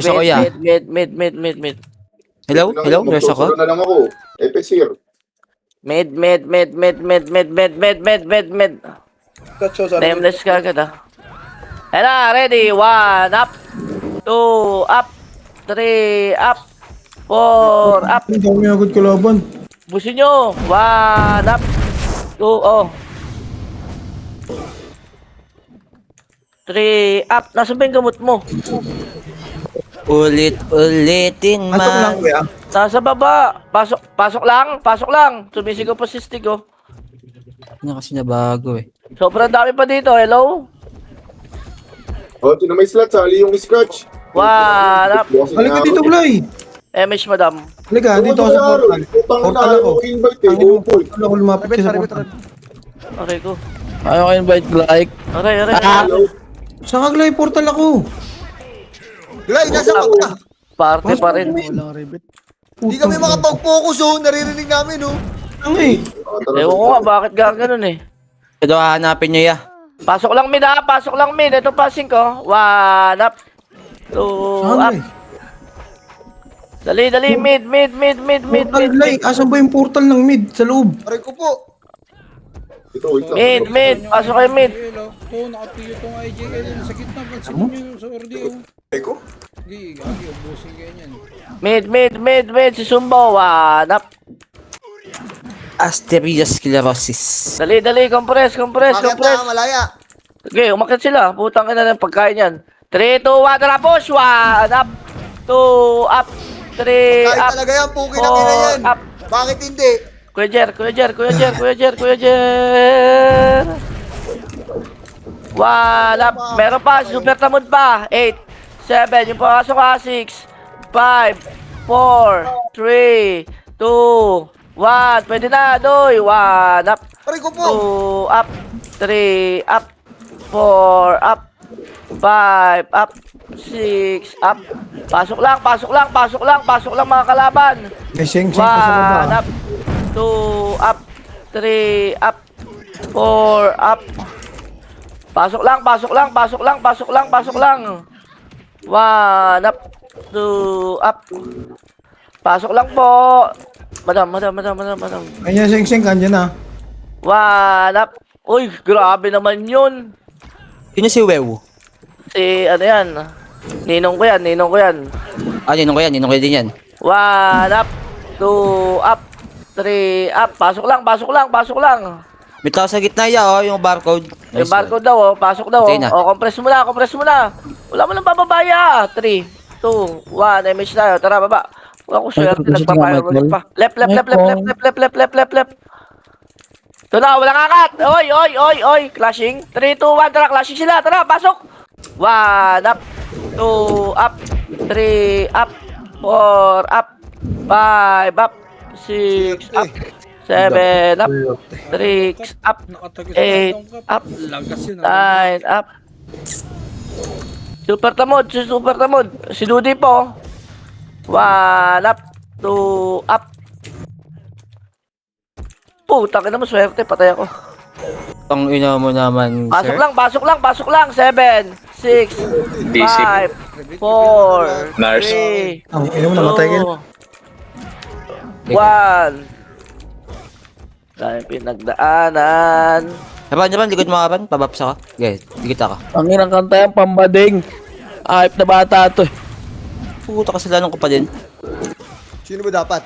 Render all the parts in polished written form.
Nurse ako, ya. Mid. Hello? Hello? Nurse ako? Magsusuro na lang ako. Epesir. Mid. Nameless ka agad ah. Hello, ready? 1, up. 2, up. 3, up. 4, up. Ang dami agad kalaban. Busin nyo. 1, up. 2, oh. 3, up. Nasaan ba yung gamot mo? Ulit-ulitin Pasok lang, man. kuya. Nasa baba. Pasok lang. Sumisigaw pa si Stig, oh. Ano kasi nabago eh. Sobrang dami pa dito. Hello? O, sino may slot? Sali yung scratch. 1, up. Halika dito, Glay. MH, madam. Halika, dito ako sa portal. Portal ako. Invite eh. Tangin mo, Go, portal ako lumapit ka sa portal. Aray ko. Ayaw ko invite like. Aray. Hello? Saan ka, Glay? Portal ako. Glay, nasa ka ba? Parte pa rin. Hindi kami makapag-focus oh. Naririnig namin oh. Ang eh. Ewan ko nga, bakit gano'n eh. Ito hahanapin nyo ya. Pasok lang mid ha, pasok lang mid. Ito passing ko. 1, up. 2, Saan, up. Glay? Dali, mid. Portal, Glay. Asan ba yung portal ng mid? Sa loob. Aray ko po. Ito, wait lang. Mid. Pasok kayo mid. Oo, nakapiyo tong IJL yun sa gitna. Pansin nyo sa ordio. Eko? Hindi, gagi, ubusin kayo niyan. Mid. Si Sumbo. 1, up. Asteriosclerosis. Dali, compress. Bakit na malaya? Okay, umakit sila. Putang ina ng pagkain yan. 3, 2, 1, tara push. 1, up. 2, up. 3, Kahit up. talaga yan, pukin ang ina yan. 4, up. Bakit hindi? Kuya Jer. 1, up. Meron pa, super tamod pa. 8, 7, yung pasok ka. 6, 5, 4, 3, 2, 1. Pwede na, doy. 1, up. Aray ko po. 2, up. 3, up. 4, up. 5, up. 6, up. Pasok lang mga kalaban. May seng-seng pa sa 1, baba. up. 2, up. 3, up. 4, up. Pasok lang. 1, up. 2, up. Pasok lang po. Madam. Ayan, seng-seng ka, andyan na. 1, up. Uy, grabe naman yun. Sino si Wew? Si, ano yan? Ninong ko yan. Ah, ninong ko din yan. 1, up. 2, up. 3, up. Pasok lang. May tao sa gitna ya, oh, yung barcode. Yung barcode daw, oh. Pasok daw, Okay na. oh. Compress mo na. Wala mo lang bababaya. 3, 2, 1. MH tayo. Tara, baba. Wala ko swerte. Nagpapayo pa. Left. Ito na, walang akat. Oy. Clashing. 3, 2, 1. Tara, clashing sila. Tara, pasok. 1, up. 2, up. 3, up. 4, up. 5, up. 6, up. 7, up. 6, up. Nakatagos 8, up. Lagas yun. 9, up. Super tamod. Si Dudi po. 1, up. 2, up. Putang ina mo, swerte. Patay ako. Ang ina mo naman, Pasok sir. lang. 7, 6, 5, 4, 3, Ang ina mo, namatay ka. 1. Dahil pinagdaanan. Japan, likod mo kapan. Pabapsa ka. Okay, dikit ako. Ang inang kanta yan, pambading. Ayop na bata to. Puta kasalanan ko pa din. Sino ba dapat?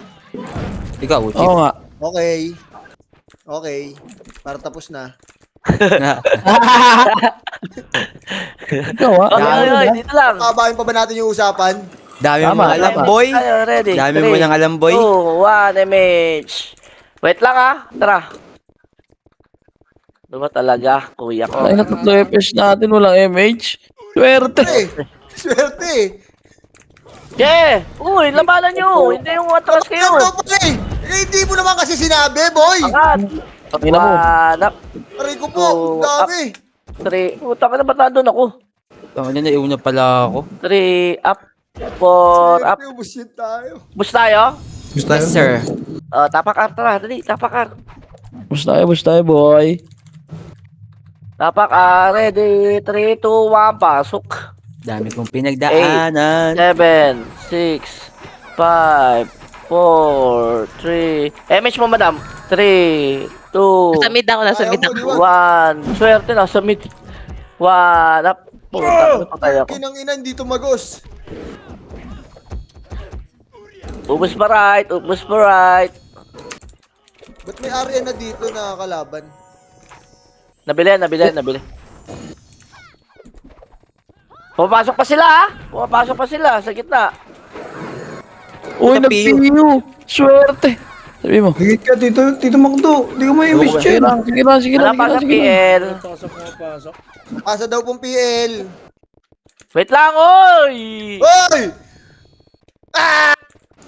Ikaw, Uchi. Oo nga. Okay. Para tapos na. Ikaw ha? Okay, dito lang. Kabahin pa ba natin yung usapan? Dami mo Tama, alam, tama. boy. Tayo, ready. Dami mo nang alam, boy. 2, 1, MH. Wait lang ha. Tara. Ano ba talaga, kuya ko? Ay, na 3 FPS natin, walang MH. Swerte. Swerte. Yeah! Uy, labanan nyo! Hindi yung atras kayo! Ano pa eh? Hindi mo naman kasi sinabi, boy. Angat! Ang ina mo. 1, up. Aray ko po. Ang dami. 3. Puta ka na ba't nandun ako? Ang ina, naiuna pala ako. 3, up. 4, up. Swerte, ubus yun tayo. Bus tayo? Gusto Yes, sir. Tapak art, tara. Dali, tapak art. Bus tayo, boy. Tapak art, ready. 3, 2, 1, pasok. Dami kong pinagdaanan. 7, 6, 5, 4, 3. MH mo, madam. 3, 2, Nasa mid ako, nasa mid ako. 1. Swerte na sa mid. 1 up. Puta, patay ako. Kinang ina, hindi tumagos. Ubus pa right, ubus pa right. Ba't may area na dito na kalaban? Nabili. Pumapasok pa sila, ha? Pumapasok pa sila sa gitna. Uy, Puta, Pio. nagpiyo. Swerte. Sabi mo. Higit ka, Tito Makdo. Di ka may miss Sige dyan. lang, sige lang, sige lang, Wala pa sa sige lang. PL. Pasok. Asa daw pong PL. Wait lang, oy! Hoy!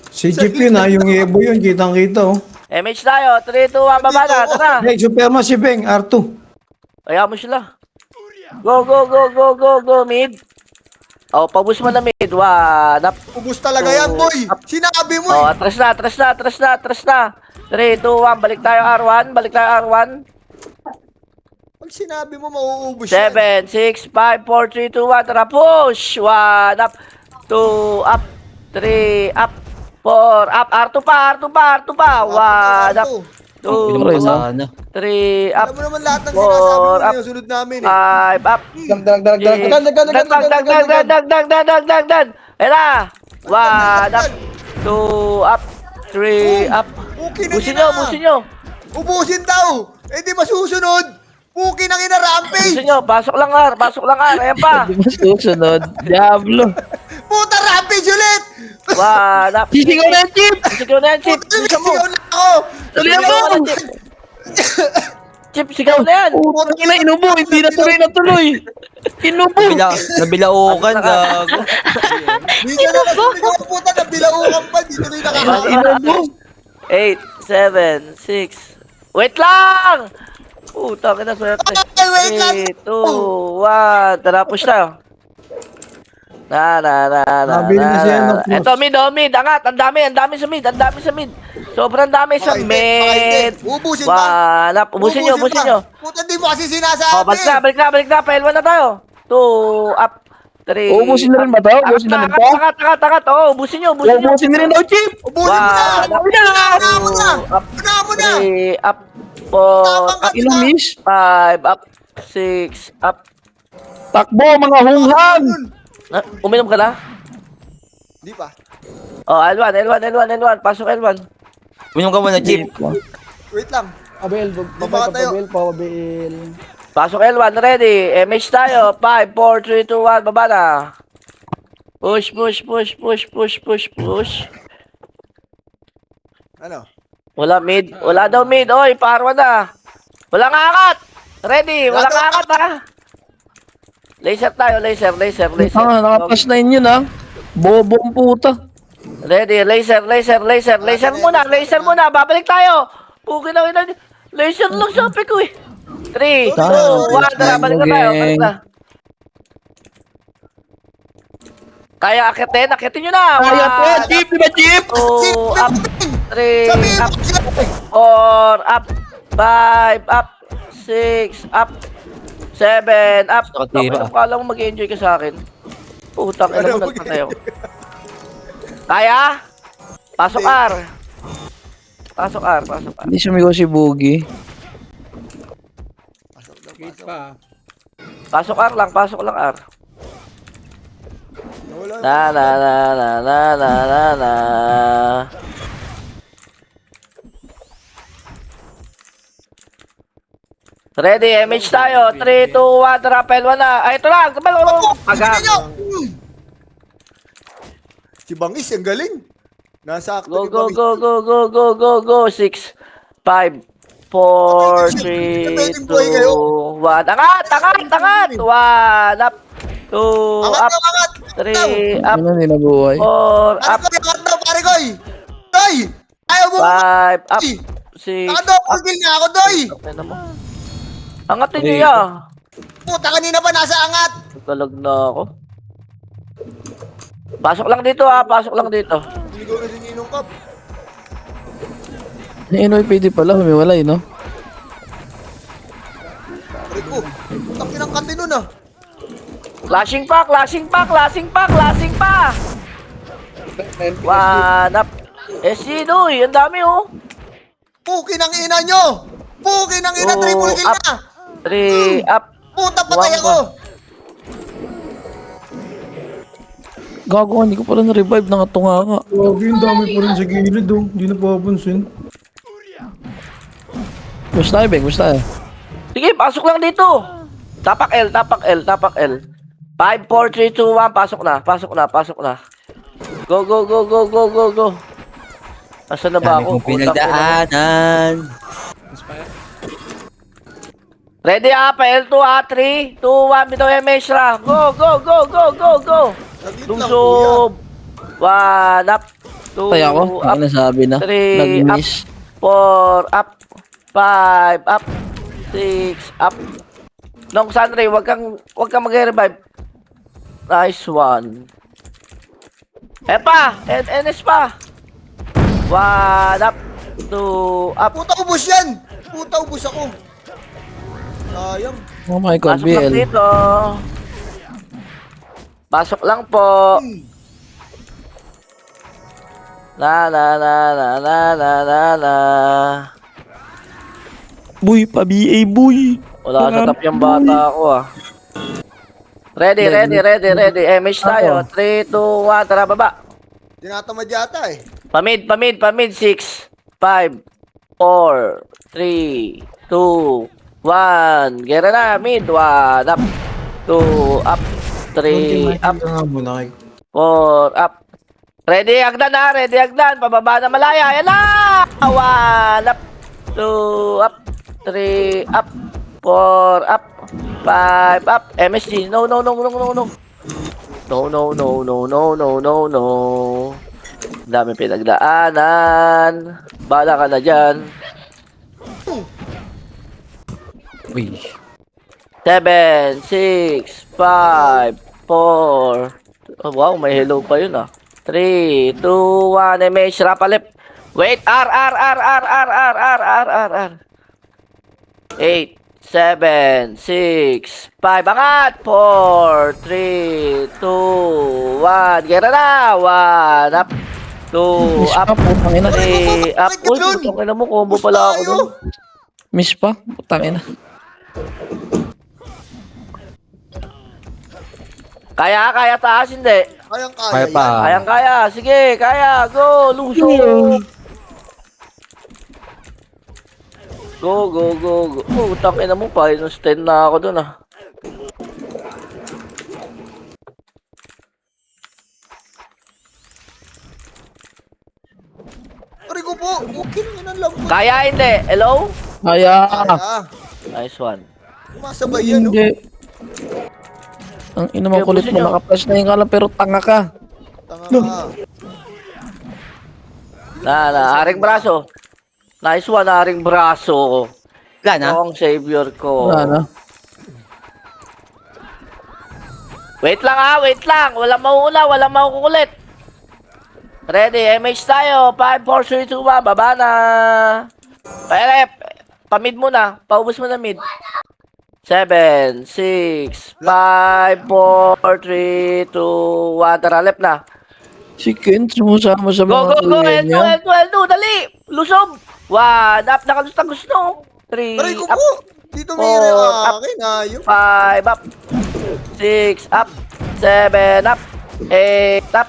Si Jeep yun ha, yung Evo yun, kitang-kita oh. MH tayo, 3, 2, 1, baba na, tara. Hey, Superman si Beng, R2. Kaya mo sila. Go, mid. Oh, pabus mo na mid. 1 up. Ubus talaga yan, boy. Sinabi mo Oh, eh. atras na. 3, 2, 1, balik tayo R1. Pag sinabi mo, mauubos yan. 7, 6, 5, 4, 3, 2, 1, tara, push! 1 up, 2 up, 3 up, 4 up, R2 pa, 1 up, 2 Pinakaloy up, na. Sana. 3 up, Alam mo naman lahat ng sinasabi mo, up. yung sunod namin eh. 5 up, Dag. Ayan na. 1 up, 2 up, 3 up. Puki na Busin ina. nyo. Ubusin daw. Eh di masusunod. Puki ng ina rampage. Busin nyo. Pasok lang, R. Ayan pa. Di ba susunod? Diablo. Puta rampage ulit. 1 up. Sisigaw na yung chip! Sigaw na yan, Chip. Puta Sigaw mo. na ako. Tuloy mo! Chip, sigaw na yan. Putang ina, inubo! Hindi na tuloy! Inubo! Nabilaukan, gago. Di ka na nasuligaw puta na bilaukan pa. Di tuloy nakaka. Inubo! 8, 7, 6. Wait lang! Puta, kina swerte. Ay, wait lang. 3, 2, 1. Tara, push tayo. Nabili na siya ng plus. Eto, mid. Angat. Ang dami sa mid. Sobrang dami sa mid. Ubusin pa. 1 up. Ubusin nyo. Puta di mo kasi sinasabi. Balik na. Pailwan na tayo. 2 up. 3. Ubusin na rin ba to? Ubusin na rin to? Angat. Oo, ubusin nyo. Ubusin na rin daw, chip! Ubusin mo na. Una mo na. 3 up. 4 up. Ilang miss? 5 up. 6 up. Takbo, mga hunghang! Uminom ka na? Di pa. Oh, L1. Pasok L1. Minum ka muna, Chip. Wait lang. Abel, babay ka, Abel, Abel. Pasok L1, ready. MH tayo. 5, 4, 3, 2, 1. Baba na. Push. Ano? Wala mid. Wala daw mid. Oy, parwa na. Walang angat. Ready. Walang angat ha. Laser tayo. Laser. Ah, nakapas na yun ah. Bobong puta. Ready. Laser muna. Babalik tayo. Pukin na. Laser lang sabi ko eh. 3, 2, 1. Tara, balik na tayo. Kaya akitin nyo na. Kaya to, chip, di ba chip? 2 up. 3 Sabihin up. mo. 4 up. 5 up. 6 up. 7 up. Nakatira. Kala mo mag-enjoy ka sa akin. Putang ina mo, nagpatay ako. Kaya? Pasok R. Hindi sumigaw si Boogie. Gate pa. Pasok R lang R. Wala. Na. Ready, MH tayo. 3, 2, 1, tara, L1 na. Ay, ito lang. Agak. Si Bangis, ang galing. Nasa Go. acto ni Bangis. 6, 5, 4, 3, 2, 1. Angat. 1 up. 2 up. Angat. 3 up. Ano hindi nabuhay? 4 up. Angat daw, pare koy. Doy! Ayaw mo. 5 up. 6 Naka-double kill na ako, Doy. Angatin niya. Puta, kanina pa nasa angat. Nagkalag na ako. Pasok lang dito ha. Ligaw na si Ninong Kap. Yung NYPD pala, humiwalay, no? Pare ko. Putak kinang kati nun ah. Clashing pa, clashing pa, clashing pa, clashing pa. One up. SG, Noy, ang dami oh. Pukin ang ina nyo! Pukin ang ina, triple kill Up. na! 3 up. Puta, patay One ako! Gago, hindi ko pala na-revive. Nangatunga nga. Grabe, yung dami pa rin sa gilid oh. Hindi napapansin. Basta Beng, basta Sige, pasok lang dito. Tapak L, tapak L, tapak L. 5, 4, 3, 2, 1, pasok na, pasok na, pasok na. Go, go, go, go, go, go, go. Asan na ba Dami ako? kong pinagdaanan. Ready pa L2 3, 2, 1, bitaw MS ra. Go, go, go, go, go, go. Saglit lang, kuya. Lusob. 1 up. 2 Tayo ako. up. Ang nasabi na. 3 up. Nag-miss. 4 up. 5 up. 6 up. Nong Sandre, wag kang mag-revive. Nice one. Pa, NS pa. 1 up. 2 up. Puta, ubos yan! Puta, ubos ako. Sayang. Oh my God, Pasok lang BL. dito. Pasok lang po. Na na na na na na na na. Boy, pa-BA, boy. Wala sa tap yung bata ako ah. Ready, ready, ready, ready. MH tayo. 3, 2, 1. Tara, baba. Tinatamad yata eh. Pamid, pamid, pamid. 6, 5, 4, 3, 2, 1. Gera na, mid. 1, up. 2, up. 3, up. Nga muna kay. 4, up. Ready, agdan na. Ready, agdan. Pababa na malaya. Ayan na. 1, up. 2, up. 3, up. 4, up. 5, up. MSG. No, no, no, no, no, no. No, no, no, no, no, no, no, no. Dami pinagdaanan. Bala ka na dyan. Uy. 7, 6, 5, 4. Oh, wow, may hello pa yun ah. 3, 2, 1. MH, rapalip. Wait, R. 8, 7, 6, 5. Angat. 4, 3, 2, 1. Gera na. 1, up. 2, Miss up. pa, putang ina. 3, up. Uy, putang ina mo. Combo pala ako dun. Miss pa, putang ina. Kaya taas, hindi. Kayang-kaya Kaya pa. yan. Kayang-kaya. Sige, kaya. Go, luso. Go, go, go, go. Oh, tangin na mo pa. Stand na ako dun ah. Aray ko po, okay yun ang lambot. Kaya, hindi. Hello? Kaya. Ah, Nice one. masabay yan, no? Hindi. Ang ina mo Kaya kulit gusto mo. nyo. Naka-flash na yung kalam pero tanga ka. Tanga ka. Aring braso. Nice one, aring braso. Wala na. Ako ang savior ko. Wala na. Wait lang ah, wait lang. Walang mauuna, walang makukulit. Ready, MH tayo. 5, 4, 3, 2, 1. Baba na. Pere, pamid muna. Paubos mo na mid. 7, 6, 5, 4, 3, 2, 1. Tara, left na. Si Ken, sumusama sa Go, mga go, go. kuya L2, niya. L2, L2. Dali. Lusob. 1, up. Nakagusto. 3, Aray ko up. po, dito may rin Up. akin, ayun. 5, up. 6, up. 7, up. 8, up.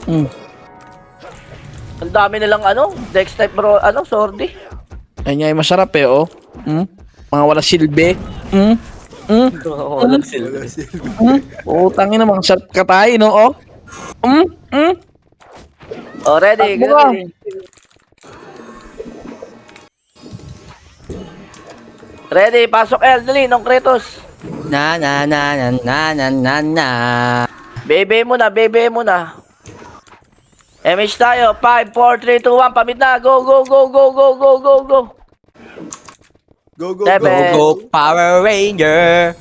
Hmm. Ang dami nilang Dex type bro, sordi. Ayun nga yung masarap eh, oh. Hmm? Mga wala silbi. Hmm? Hmm? Walang silbi. Hmm? Utangin na, mga sarap ka tayo, no, oh. Hmm? Hmm? Oh, ready, Takbo ka. ready. Ready, pasok L, dali, nung Kratos. Na na na na na na na na. Bebe mo na. MH tayo, 5, 4, 3, 2, 1, pamid na. Go, go, go, go, go, go, go, go. Go, go, Seven. go. Go Power Ranger.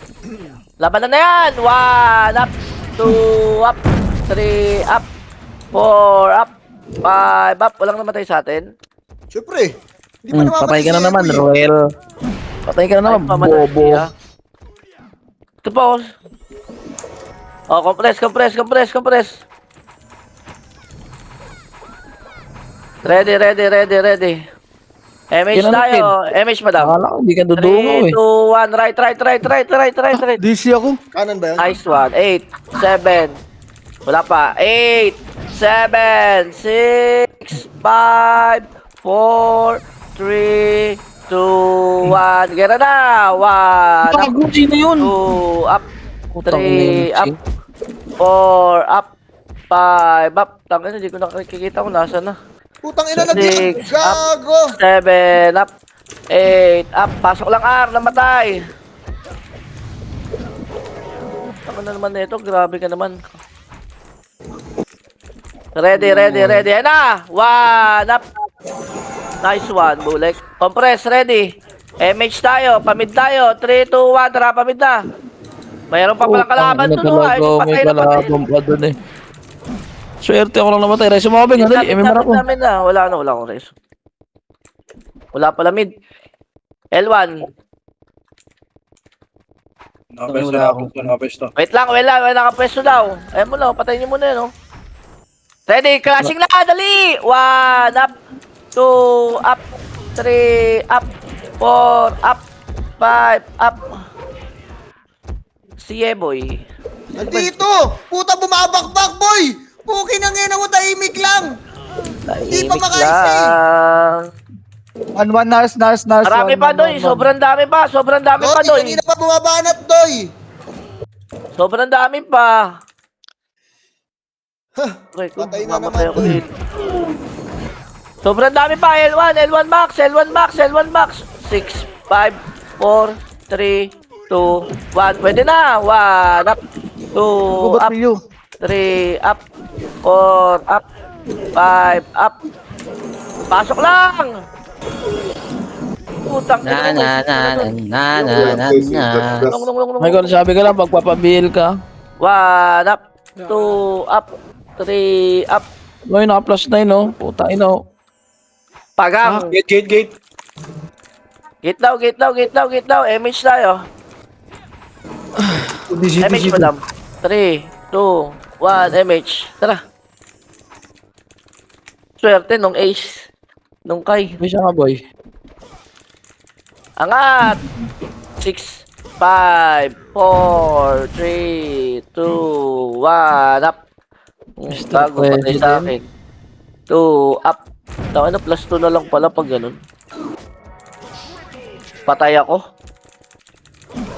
Laban na yan. 1, up. 2, up. 3, up. 4, up. 5, up. Walang namatay sa atin. Siyempre, hindi pa namamatay Patay ka na si naman, Epoy. Roel. Patay ka na naman, Ay, pamatay bobo. siya. Ito pa, oh. Oh, compress. Ready. MH Kinanapin. tayo. MH, madam. Akala ko, hindi ka dudungaw 3, 2, eh. 1. Right. DC ako. Kanan ba yan? Nice one. 8, 7. Wala pa. 8, 7, 6, 5, 4, 3, 2, 1. Gana na. 1, up, Tago, sino yun? 2, up, Putang 3, ina, up, 4, up, 5, up. Tangin, hindi ko nakikita kung nasa na. Putang ina, Six, gago. 7, up, 8, up. Pasok lang R, namatay. Tama na naman nito, grabe ka naman. Ready. Ayan na! 1, up. Nice one, Bulek. Compress, ready. MH tayo, pamid tayo. 3, 2, 1, tara, pamid na. Mayroon pa palang kalaban Putang ina dun, talaga, may patay na patay. kalaban pa dun eh. Swerte ako lang namatay. Reso mo kabing, dali. MMR ako. Namin na, wala akong race. Wala pala mid. L1. Wait lang, nakapwesto daw. Ayan mo lang, patayin niyo muna yun, oh. Ready, clashing na, dali! 1, up, 2, up, 3, up, 4, up, 5, up. Siye, boy. Nandito! Puta, bumabakbak, boy! Puki na ngayon mo, tahimik lang! Di pa Tahimik makaisay. lang. One, nars. Marami pa, Doy. Sobrang dami pa, Doy, Doy. kanina pa bumabanat, Doy! Sobrang dami pa. Okay, patay na mamatay naman, ako Doy. dito. Sobrang dami pa. L1 max. 6, 5, 4, 3, 2, 1. Pwede na. 1, up. 2, up. 3, up. 4, up. 5, up. Pasok lang. Putang ina. Na. Michael, sabi ka lang, pagpapabil ka. 1, up. 2, up. 3, up. Ngayon, naka-plus 9, no? Puta, ino. Pagang. Gate. Gate daw. MH tayo. MH, madam. 3, 2, 1, MH. Tara. Swerte nung ace. Nung Kai. May siya nga, boy. Angat! 6, 5, 4, 3, 2, 1, up. Mr. Bago, patay sa akin. 2, up. Tawa na, plus 2 na lang pala pag ganun. Patay ako.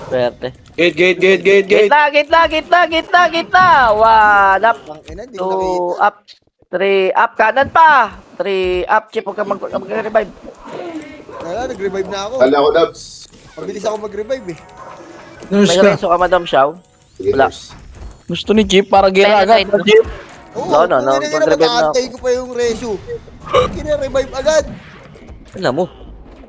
Swerte. Gate. Gitna! 1, up. Ang ina, di ko nakita. 2, up. 3, up. Kanan pa. 3, up. Chip, huwag kang mag-revive. Wala, nag-revive na ako. Kala ko, Dabs. Mabilis ako mag-revive eh. Nurse May ka. reso ka, Madam Xiao? Sige, Wala. Dabs. Gusto ni Chip para gira agad. Chip. Oo, No. pag-revive Mag-revive na ako. ko pa yung reso. Kina-revive agad. Alam mo.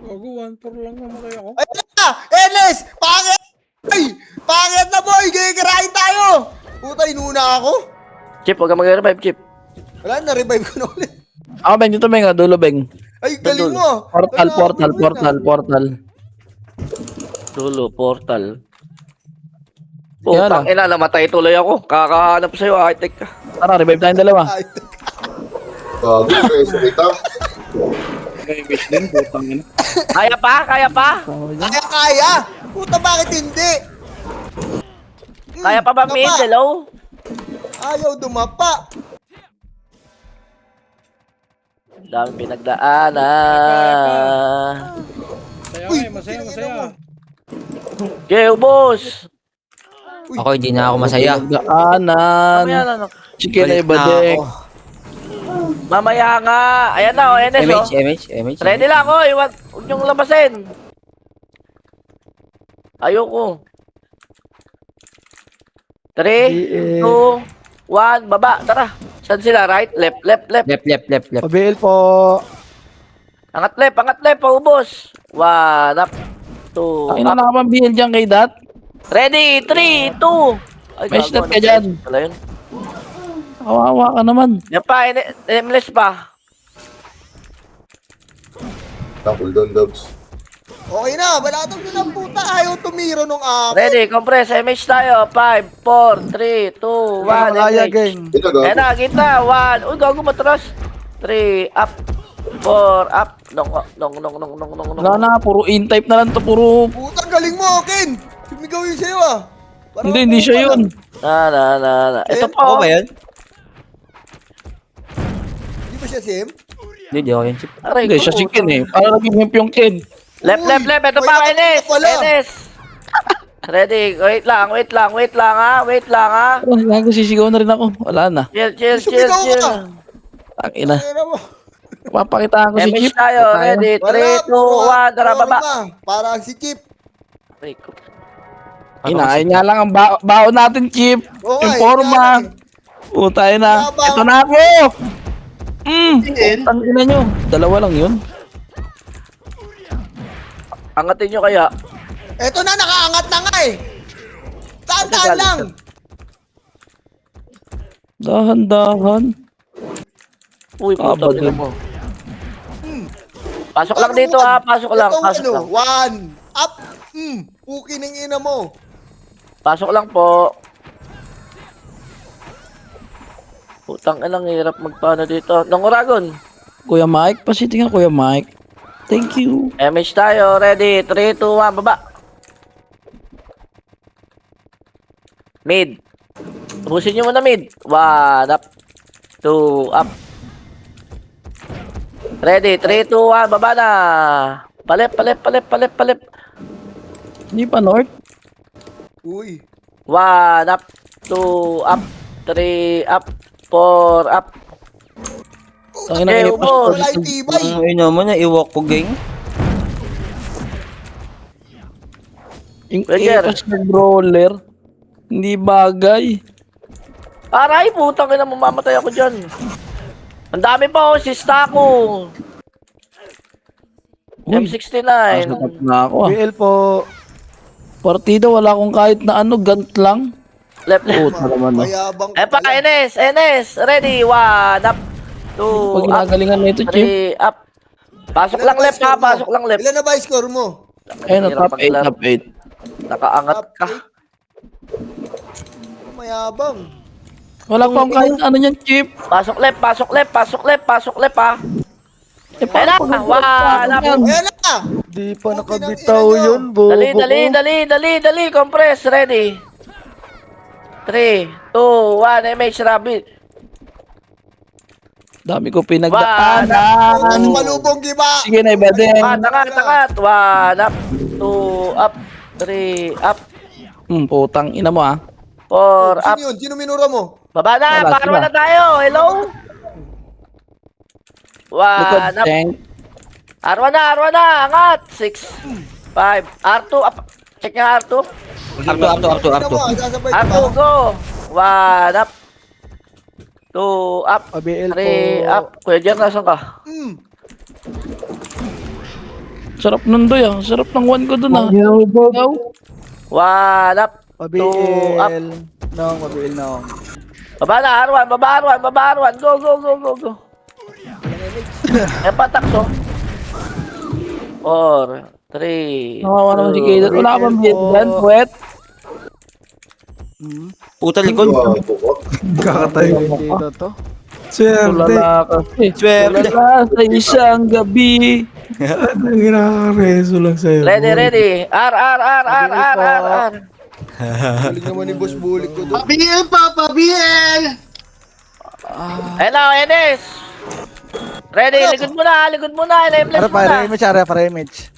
Gago, 1-4 lang namatay ako. Ayun na! Enes! Pangit! Ay! Pangit na, boy! Gigirahin tayo! Puta, inuna ako. Chip, huwag kang mag-revive, Chip. Wala, na-revive ko na ulit. Ako, Beng. Dito, Beng. Dulo, Beng. Ay, galing mo! Portal. Dulo, portal. Yan Putang ina, namatay tuloy ako. Kakahanap sa'yo, high-tech ka. Tara, revive tayong dalawa. Ay, Bago, reso kita. Kaya pa? kaya! Puta, bakit hindi? Kaya pa ba, Mid? Dumapa. Hello? Ayaw dumapa. Dami pinagdaanan. Masaya. Okay, ubos. Ako, hindi na ako masaya. Daanan. Mamaya na, no? Sige na Balik iba, na Deng. ako. Mamaya nga. Ayan na, oh, NS, oh. MH. Ready lang ako, huwag niyong labasin. Ayoko. 3, 2, 1, baba, tara. Saan sila? Right? Left. Left. Pabil po. Angat left, paubos. 1, up. 2, Ay, na up. nakapambihin dyan kay Dat. Ready? 3, 2. Ay, May gago, step ano ka dyan. pala yun? Kawawa ka naman. Yan pa, nameless pa. Tapol doon, Dabs. Okay na, balatog yun ang puta. Ayaw tumiro nung akin. Ready, compress, MH tayo. 5, 4, 3, 2, 1, MH. Ito, gago. Ayan na, kita. 1. Uy, gago matras. 3, up. 4, up. Long. Wala na, puro in-type na lang to, puro... Puta, galing mo, Ken. Sumigaw yun sa'yo ah. Parang Hindi siya yun. Na. Ito Eh, po. Ako ba yan? Hindi ba siya Sim? Hindi ako yan, Chip. Aray Hindi, ko, siya si puta. Ken eh. Parang naging himp yung Ken. Left. Ito Uy, pa, may Enes. nakatulog pala. Enes. Ready, wait lang ha. Oh, gago, sisigaw na rin ako. Wala na. Chill. Sumigaw ka. Ang ina. Ayun mo. Papakitaan ko si MH Chip. tayo. Ready, 3, 2, 1. Tara, baba. Parang si Chip. Aray ko. Inaay nga lang ang baon natin, Chip. Oo nga, Informa. Tayo na. Yabang. Ito na ako. Ang ina nyo. Dalawa lang yun. Angatin nyo kaya. Eto na, nakaangat na nga eh. Tandaan lang. Dahan-dahan. Uy, puta, Abad tingnan yun. mo. Pasok lang dito ha, pasok lang. Ito, one. Up. Puki ng ina mo. Pasok lang po. Putang inang hirap magpaano dito. Nanguragon. Kuya Mike, pasitingan Kuya Mike. Thank you. MH tayo, ready. 3, 2, 1, baba. Mid. Ubusin nyo muna mid. 1, up. 2, up. Ready, 3, 2, 1, baba na. Palip. Hindi pa North. Uy. 1, up. 2, up. 3, up. 4, up. Ang ina Okay, ko. upo. Wala yung tibay. Ay naman, iwak ko, gang. Yung Roger. ipas na brawler. Hindi bagay. Aray, putang ina, mamamatay ako dyan. Ang dami pa oh, si Stako. Uy, M69. Nasatap na ako ah. BL po. Partida, wala akong kahit na ano, gant lang. Left. Puta naman no. Mayabang Eh pa, NS. Ready, 1, up. 2, Pag up. ginagalingan na ito, Chip. 3, up. Pasok lang left ha, pasok lang left. Ilan na ba yung score mo? Ayun, Hirap top 8, maglaro. top 8. Nakaangat ka. Mayabang. Wala pa akong kahit ano niyan, Chip. Pasok left ha. Eh na, 1, up. Ayan na. Di pa Puki ng nakabitaw ina nyo. yun, bobo Dali. Compress, ready. 3, 2, 1, MH Rabbit. Dami ko Puta, pinagdaanan. malubong giba. Sige na, iba din. Tangat. 1, up. 2, up. 3, up. Putang ina mo ah. 4, up. Sino yun? Sino minura mo? Baba na, Wala, parwa sila. na tayo. Hello? Likod, 1, up. Cheng. Arwa na, angat. 6, 5, R2, up. Check nga R2. Arto. Tingnan mo, sasabay ka R2, ba? go. 1, up. 2, up. BL 3, po. up. Kuya Jer, nasan ka? Sarap nun doy ah. Sarap ng one ko dun ah. 1, up. 2, up. BL. Nong, BL nong. Baba na, R1. Go. Eh, patakso. 4, 3, Nakawa naman si Kaden. Wala ka bang bid dyan, puwet? Puta likod. Gago ko. Kakatayo. Dito to. Swerte. Tulala kasi. Swerte. Tulala sa isang gabi. Anong ginakareso lang sa'yo? Ready. R. Galing naman ni Boss Bulik ko doon. Hello, Enes. Ready, likod muna. Enables muna. Para image.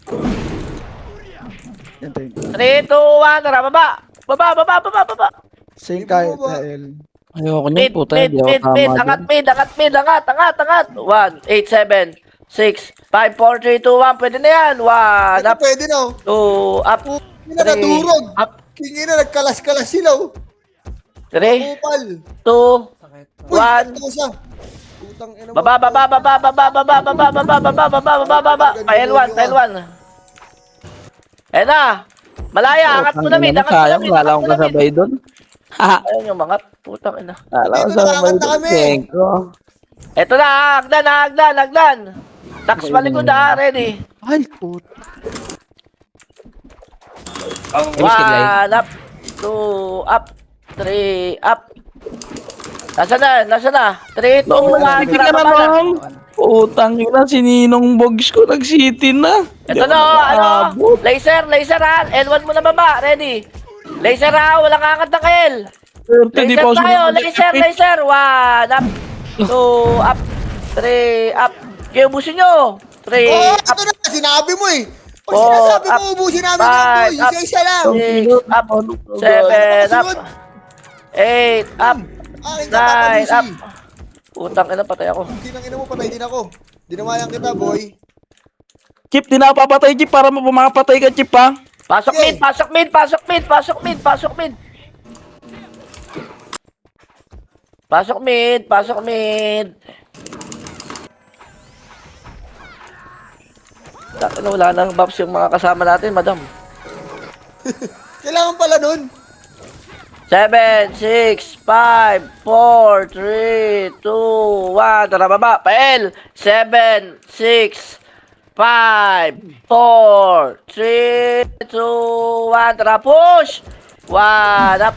Yan tayo. 3, 2, 1, tara, baba. Baba. Sing kahit L. Ayoko niyan, Mid, puta. Hindi ako tama dyan. angat. 1, 8, 7, 6, 5, 4, 3, 2, 1. Pwede na yan. 1, Ito up. pwede na. 2, up. Hindi na nadurog. Up. Kingin na, nagkalas-kalas sila. 3, Kupal. 2, Uy, 1. ito siya. Putang ina mo. Baba. Pile 1. Eh na. Malaya, angat mo na mid. Sayang, wala akong kasabay dun. Ha, Ayun yung mangat. Putang ina. wala akong Dito, kasabay nakakanta dun. kami. Tengko. Eto na, hagdan. Tax malikod ready. Ay, put. 1 up. 2 up. 3 up. Nasaan na? 3, 2, 1. Sige ka na lang. Utang ina, si Ninong Bogs ko nag-city na. Ito na, Laser ha. L1 mo na baba. Ready? Laser ha, walang angat ng L. Laser tayo, laser. 1 up. 2 up. 3 up. Kaya ubusin nyo. 3 Oh, up. ito na, sinabi mo eh. Pag Oh, sinasabi mo, up. ubusin namin yan, boy. Five, up. Isa-isa lang. 6 up. 7 up. 8 up. Akin ka, 9 papabusi. up. Utang ina, patay ako. Ina mo, patay din ako. Dinamayan kita, boy. Chip, di na papatay, Chip, para mapapatay ka, Chip, ha? Pasok Sige. mid, pasok mid, pasok mid, pasok mid, pasok mid. Pasok mid, pasok mid. Wala nang buffs yung mga kasama natin, madam. Kailangan pala nun. 7, 6, 5, 4, 3, 2, 1. Tara, baba. Pael. 7, 6, 5, 4, 3, 2, 1. Tara, push. 1 up.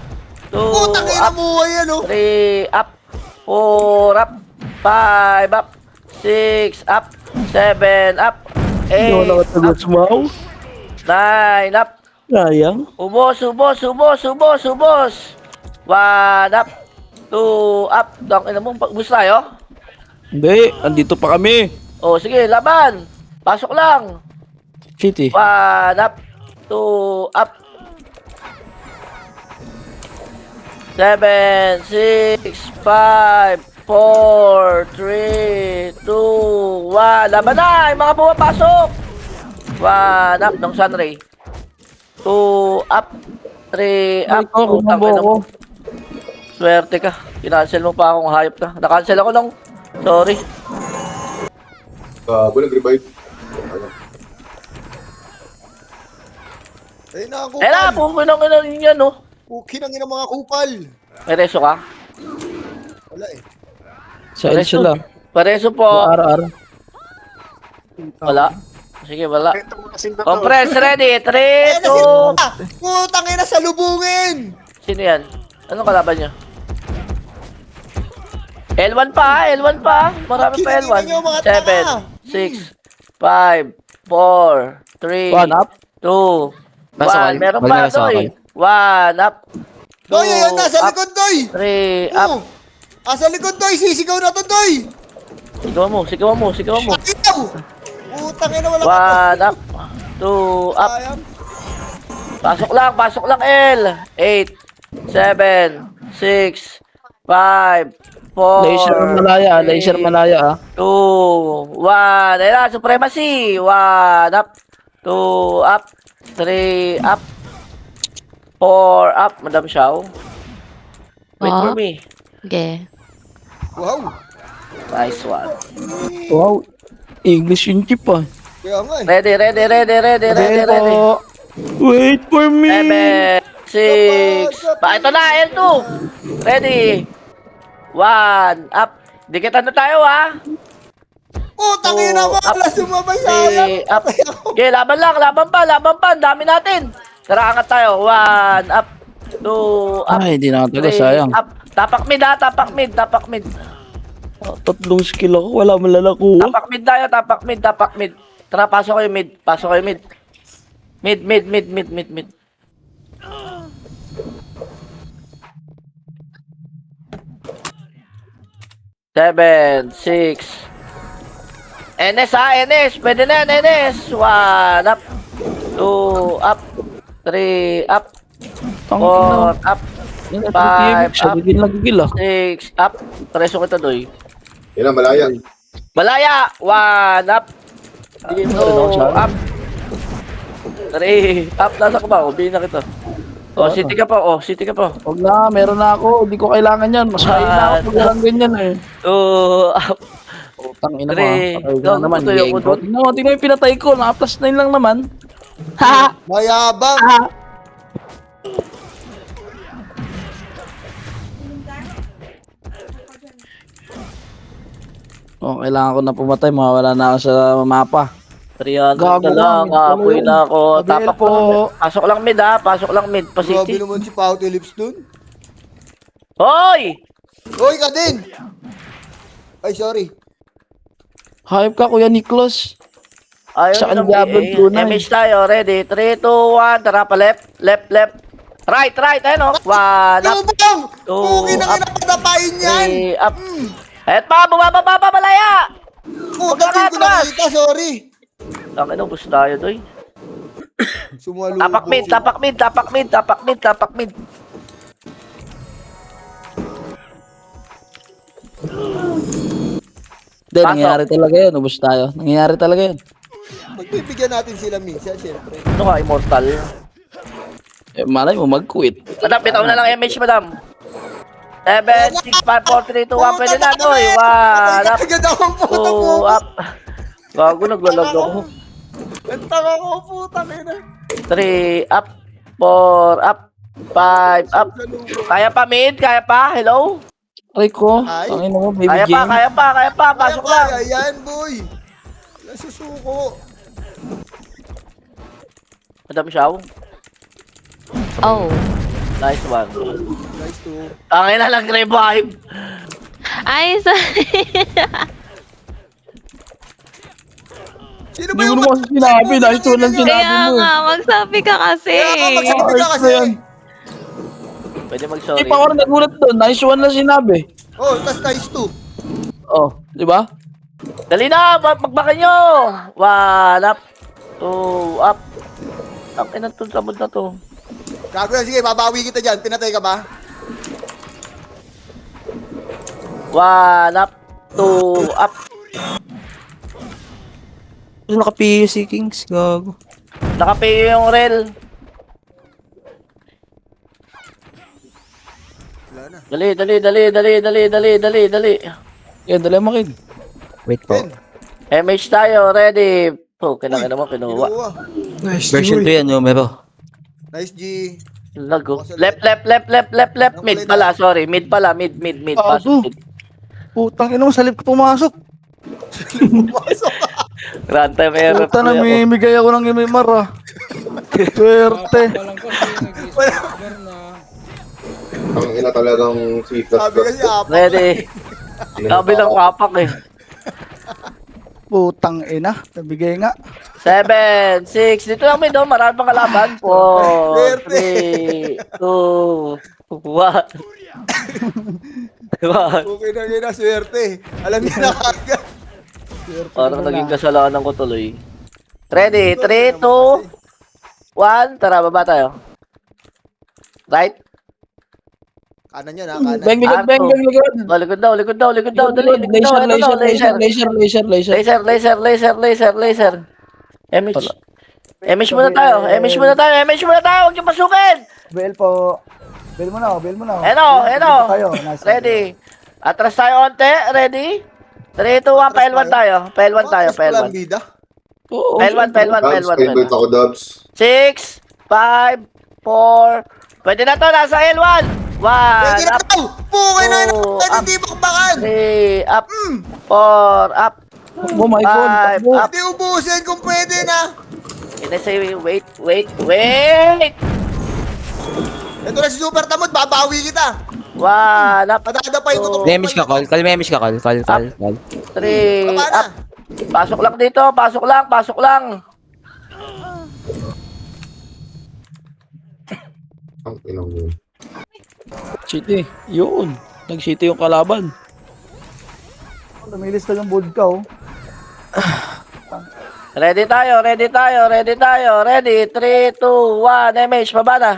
2 Putang ina up. mo, ayan o. 3 up. 4 up. 5 up. 6 up. 7 up. 8 up. 9 up. Sayang. Ubos. 1 up. 2 up. Dang ina mo, ubos tayo? Hindi, andito pa kami. Oh, sige, laban. Pasok lang. City. 1 up. 2 up. 7, 6, 5, 4, 3, 2, 1. Laban na! Yung mga pumapasok! 1 up ng Sunray. 2 up. 3 up. Ay, ko, Utang kumabo ina ako. mo. Swerte ka. Kinancel mo pa akong hayop ka. Nakancel ako nung. Sorry. Walang revive. Ayun na ang Eh na, kupal. pumunang ina yan, no? Pukin ang ina mga kupal. May reso ka? Wala eh. Sa Elsa lang. Pareso po. Araw-araw. Wala. Sige, wala. Compress ready. 3, Ayun na 2. sila. Putang ina, salubungin. Sino yan? Anong kalaban niya? L1 pa, L1 pa. Marami pa L1. Kinangin niyo, mga 7, tanga. 6, 5, 4, 3, 1 up. 2, Pasok 1. Meron Wala pa, na sa Doy. akin. 1 up. Doy, ayun, nasa up, likod, Doy. 3 up. Asa likod, Doy. Sisigaw na to, Doy. Sigawan mo. Ayaw. Putang ina, wala 1 up. 2 up. Sayang. Pasok lang L. 8, 7, 6, 5, 4, Laser malaya, ah. 2, 1. Ayun na, supremacy. 1 up. 2 up. 3 up. 4 up. Madam Xiao. Wait for Oh. me. Okay. Wow. Nice one. Wow. English yung Chip, ah. Kaya nga eh. Ready. Wait for me. 7, 6. Ito na, L2. Ready. 1 up. Dikitan na tayo, ha. Putang ina mo. Up. Wala sumabay, sayang. 3 up. Okay, laban pa. Ang dami natin. Tara, angat tayo. 1 up. 2 up. Ay, di nakataga, 3 sayang. up. Tapak mid, ha. Tapak mid. Tatlong skill ako, wala man lalakuha. Tapak mid tayo. Tapak mid. Tara, pasok kayo mid. Mid. 7, 6. NS ha, NS. Pwede na yan, NS. 1 up. 2 up. 3 up. 4 up. 5 up. Nagigil, ah. 6 up. Preso kita, Doy. Yan ang malaya. Malaya. 1 up. 2 up. 3 up. Nasa ka ba? Ubihin na kita. City ka pa. Huwag na, meron na ako. Hindi ko kailangan yan. Mas na ako pag walang ganyan, eh. 2 up. Utang ina mo, Three. patay ka na naman. Tutuloy ako doon. Tingnan mo yung pinatay ko. Naka-plus 9 lang naman. Ha! Mayabang. Oh, kailangan ko na pumatay. Mawala na ako sa mapa. 300 Gago na na, lang, mid pala apoy yun. na ako. Abel Tapak po. Pasok lang mid ha, pasok lang mid, pa Grabe city. naman si Pauti Lips dun. Hoy! Hoy ka din! Ay, sorry. Hype ka, Kuya Niklas. Ayun Sa lang, Diablo eh. Tunay. Image tayo, ready? 3, 2, 1, tara pa left, left, left. Right, ayun o. 1, up, Lubang! two, Puki na up, kinapatapain yan! 3, up. Et pa, bumababa pa, malaya! Puta, din ko Pagkakatras! nakita, sorry. Tangin na, bus tayo, doy. Sumalubong. Tapak mid, tapak mid, tapak mid, tapak mid, tapak mid. Hindi, Pasok. nangyayari talaga yun. Ubus tayo. Nangyayari talaga yun. Pagbibigyan natin sila minsan, syempre. Ano ka, immortal? Eh, malay mo, mag-quit. Madam, bitaw na lang image, madam. 7, 6, 5, 4, 3, 2, 1, pwede na, doy. 1, up, Agad akong puta 2, po. up. Gago, naglalag ako. Ang tanga ko, puta kina. 3, up, 4, up, 5, up. Kaya pa, mid? Kaya pa? Hello? Aray ko. Ay. Ang ina mo, baby Kaya pa, Jane. kaya pa, kaya pa. Pasok lang. Kaya yan, boy. Nasusuko. Madam Shaw, Oh. nice one. Nice to. Tangin na lang revive. Ay, sorry. Sino ba Hindi mo yung naman kasi sinabi. Nice to lang sinabi Kaya mo. nga, magsabi ka kasi. Kaya ka magsabi ka kasi. Pwede Hindi mag-sorry. pa ako rin nagulat doon. Nice one lang sinabi. Oh, tas nice to. Oh, di ba? Dali na, magbakan nyo. 1, up, 2, up. Tangin na to, sabod na to. Gago na, sige, babawi kita dyan. Pinatay ka ba? 1, up, 2, up. Naka-PU si Kings. Gago. Nakapayo yung rail. Wala na. Dali. Yan, dali mo, kid. Wait po. MH tayo, ready. Oh, kailangan naman kinuha. Kinuha. Nice, Version Joy. 2 yan, numero. Nice, G. Lago. Left. Mid pala, sorry. Mid pala, mid. Pasok, mid. Putang ina mo, salip ka pumasok. Pumasok ka. Grand time error. Puta, tuloy ako. namimigay ako ng imimar ah. Swerte. Palang kasi nag-isipper na. Ang ina talagang si Sabi kasi, apa. Ready. Sabi ng kapak eh. Putang ina, nabigay nga. 7, 6. Dito lang mid, oh. Marami pang kalaban. 4, 3, 2, 1. Okay na, swerte. Alam niya na kagad. Parang naging kasalanan ko tuloy. Ready? 3, 2, 1. Tara, baba tayo. Right? Kanan yan, ha? Kanan. Bang, likod, bang, bang, likod. Oh, likod daw. Dali, likod daw. Ano daw? Laser. MH. MH muna tayo. Huwag niyo pasukin. Bell po. Bell mo na. Eno. Tayo. Nice. Ready. Atras tayo onte. Ready? 3, 2, 1. Pa-L1 tayo. Bakit walang bida? P1. Dubs, pa-invite ako, Dubs. 6, 5, 4. Pwede na to. Nasa L1. 1, Pwede na up, ito! Pukay na yun! two, Pwede up. hindi bakbakan! 3, up, 4, up, Oh my God. 5, up. Pwede ubusin kung pwede na! Can I say, wait. Ito na si Super Tamod, babawi kita! 1, up, Madadapay ko itong Memish ka, call. Memish ka, call. 3, Baba na! up. Pasok lang dito, pasok lang. Ang ina mo. City, yun. Nag-city yung kalaban. Lumilis na yung vodka, oh. Ready tayo. Ready? 3, 2, 1, MH, baba na.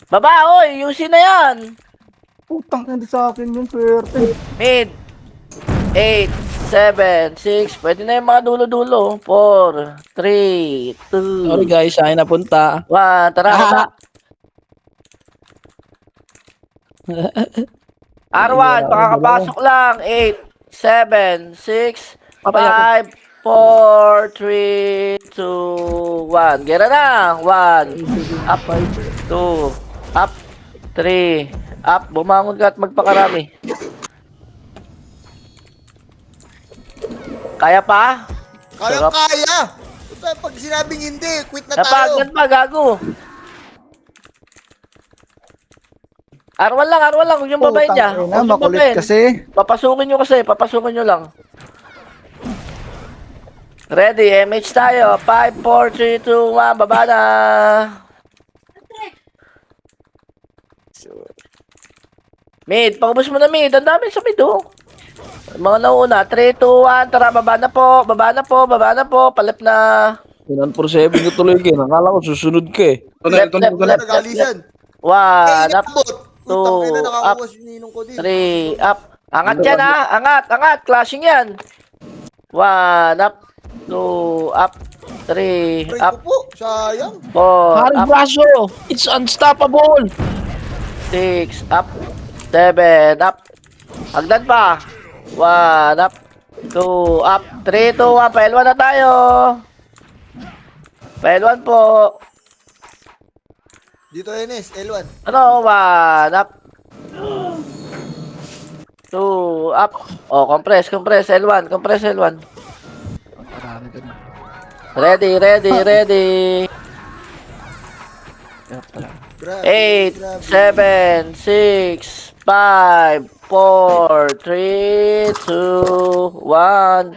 Baba, oy, UC na yan. Putang, hindi sa akin yung swerte. Mid. 8, 7, 6. Pwede na yung mga dulo-dulo. 4, 3, 2, Sorry guys, saan napunta? 1. Tara, baba. R1, pakakapasok lang. 8, 7, 6, 5, 4, 3, 2, 1. Gera na. 1. Up. 2. Up. 3. Up. Bumangon ka at magpakarami. Kaya pa? Sarap. Kaya. Puta, pag sinabing hindi, quit na tayo. Napagdan pa, gago. Arwan lang. Huwag yung babayin niya. Putang ina, Huwag yung makulit babayin. kasi. Papasukin nyo lang. Ready, MH tayo. 5, 4, 3, 2, 1, baba na. Mid, pakubos mo na mid. Ang dami sa mid, oh. Mga nauna, 3, 2, 1, tara, baba na po. Palip na. 1-4-7 ko tuloy ka. Nakala ko susunod ka eh. Left. Nag-alisan. One, up, Inabot. Putang ina, two, nakakuha si ninong ko din. 3, up. Angat yan, ha? Angat. Clashing yan. 1, up. 2, up. 3, Break up. ko po. Sayang. 4, Hari up. braso! It's unstoppable! 6, up. 7, up. Hagdan pa. 1, up. 2, up. 3, 2, 1. Pailwan na tayo. Pailwan po. Dito, Enes. L1. Ano? 1, up. 2, up. Oh, compress. L1. Ready. Grabe. 8, grabe. 7, 6, 5, 4, 3, 2, 1.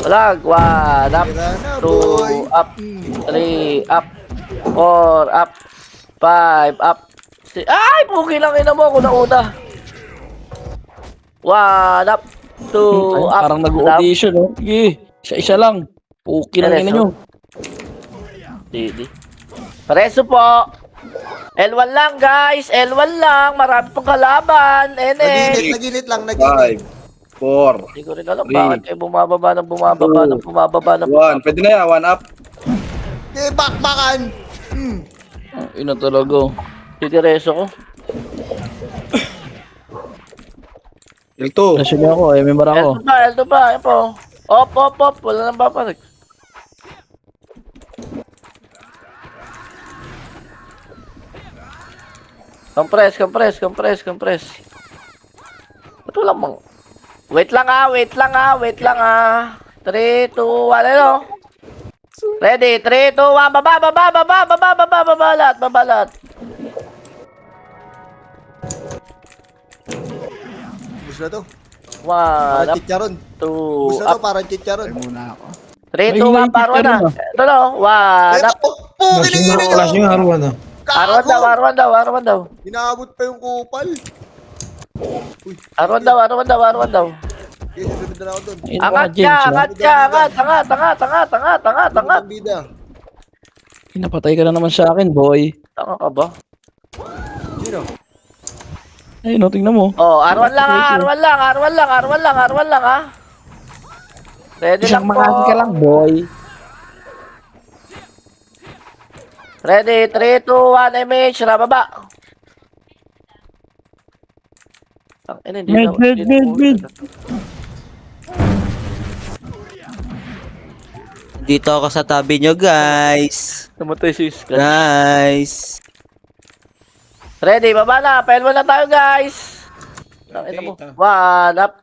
Walag. 1, up. Tira na, boy. 2, up. 3, up. 4, up. 5, up. Ay, pugi lang ina mo ako na una. 1, up. 2, up. Parang nag-audition, oh. Sige, isa-isa lang. Puki lang ina nyo. Didi. Pareso po. L1 lang, guys. L1 lang. Marami pong kalaban. Naginit lang. 5, 4, Hindi ko rin alam Three. bakit kayo bumababa ng bumababa. 1. Pwede na yan, 1 up. Bakbakan. Ina talaga. Titireso ko. L2. Nasyon niya ako, MMR ako. L2 pa. Ayan po. Op. Wala nang papanig. Compress. Ba't wala mong... Wait lang ah. 3, 2, 1, ano? Ready, 3, 2, 1, baba lahat. Bus na to. 1, Parang up, chicharon. 2, Bus na to, up, parang chicharon. 3, 2, 1, parwa na. Ito no, 1, up. Pumili Flashing Arwan ah. Arwan daw. Inaabot pa yung kupal. Arwan daw. Okay, susunod na ako dun. Angat ka. Ang bida. Pinapatay ka na naman sa akin, boy. Tanga ka ba? Sino? Ayun, no, tingnan mo. Oh, Arwan lang ha. Ready lang Isang po. makati ka lang, boy. Ready, 3, 2, 1, MH, baba. Ang ina, hindi na. Mid. Dito ako sa tabi nyo, guys. Namatay si Iska. Nice. Ready, baba na. Pailwan na tayo, guys. Ang ina mo. 1, up.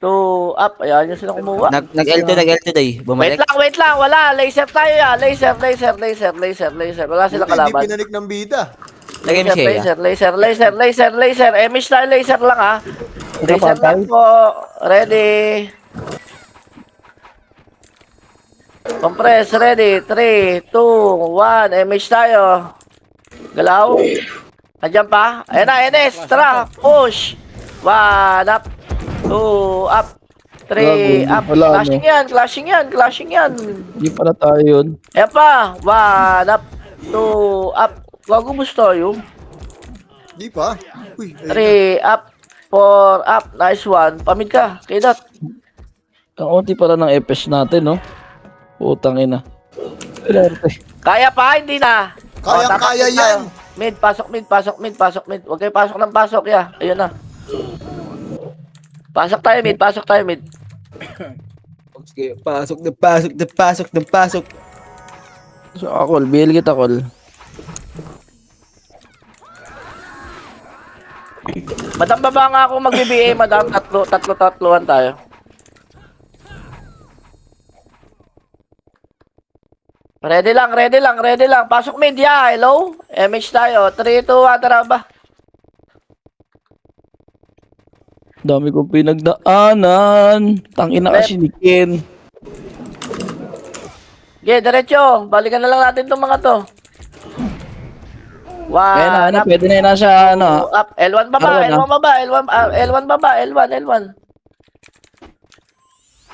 2, up. Ayan yung sila kumuha. Nag-L2 day. Bumalik. Wait lang. Wala. Laser tayo ya. Laser. Wala silang Hindi kalaban. pinanik ng bida. Lagay mo siya. Laser. MH tayo, laser lang ha. Laser lang po. Ready. Compress, ready. 3, 2, 1. MH tayo. Galaw. Andiyan pa. Ayan na, Enes. Tara. Push. 1, up. 2, up. 3, up. Wala, Clashing yan. Hindi pala tayo yun. Ayan pa. 1, up. 2, up. Gago mo tayo. Di pa. Uy, 3, up. 4, up. Nice one. Pamid ka. Kay Dot. Ang unti pala ng FS natin, no? Putang ina. Kaya pa, hindi na. Kaya yan. Mid, pasok. Huwag kayo pasok ng pasok, ya. Ayun na. Pasok tayo, mid. Sige, pasok. So, Akol, bihil kita, Akol. Madam, baba nga ako mag-BBA, madam. Tatlo-tatloan tayo. Ready lang, ready lang, ready lang. Pasok media, hello? MH tayo. 3, 2, 1, tara ba? Dami kong pinagdaanan. Tangina kasi ni Ken. Okay, diretso. Balikan na lang natin itong mga to. Kaya na, One, up, pwede na yun nasa, ano, up. L1 baba, L1 L1 baba, L1 baba, L1.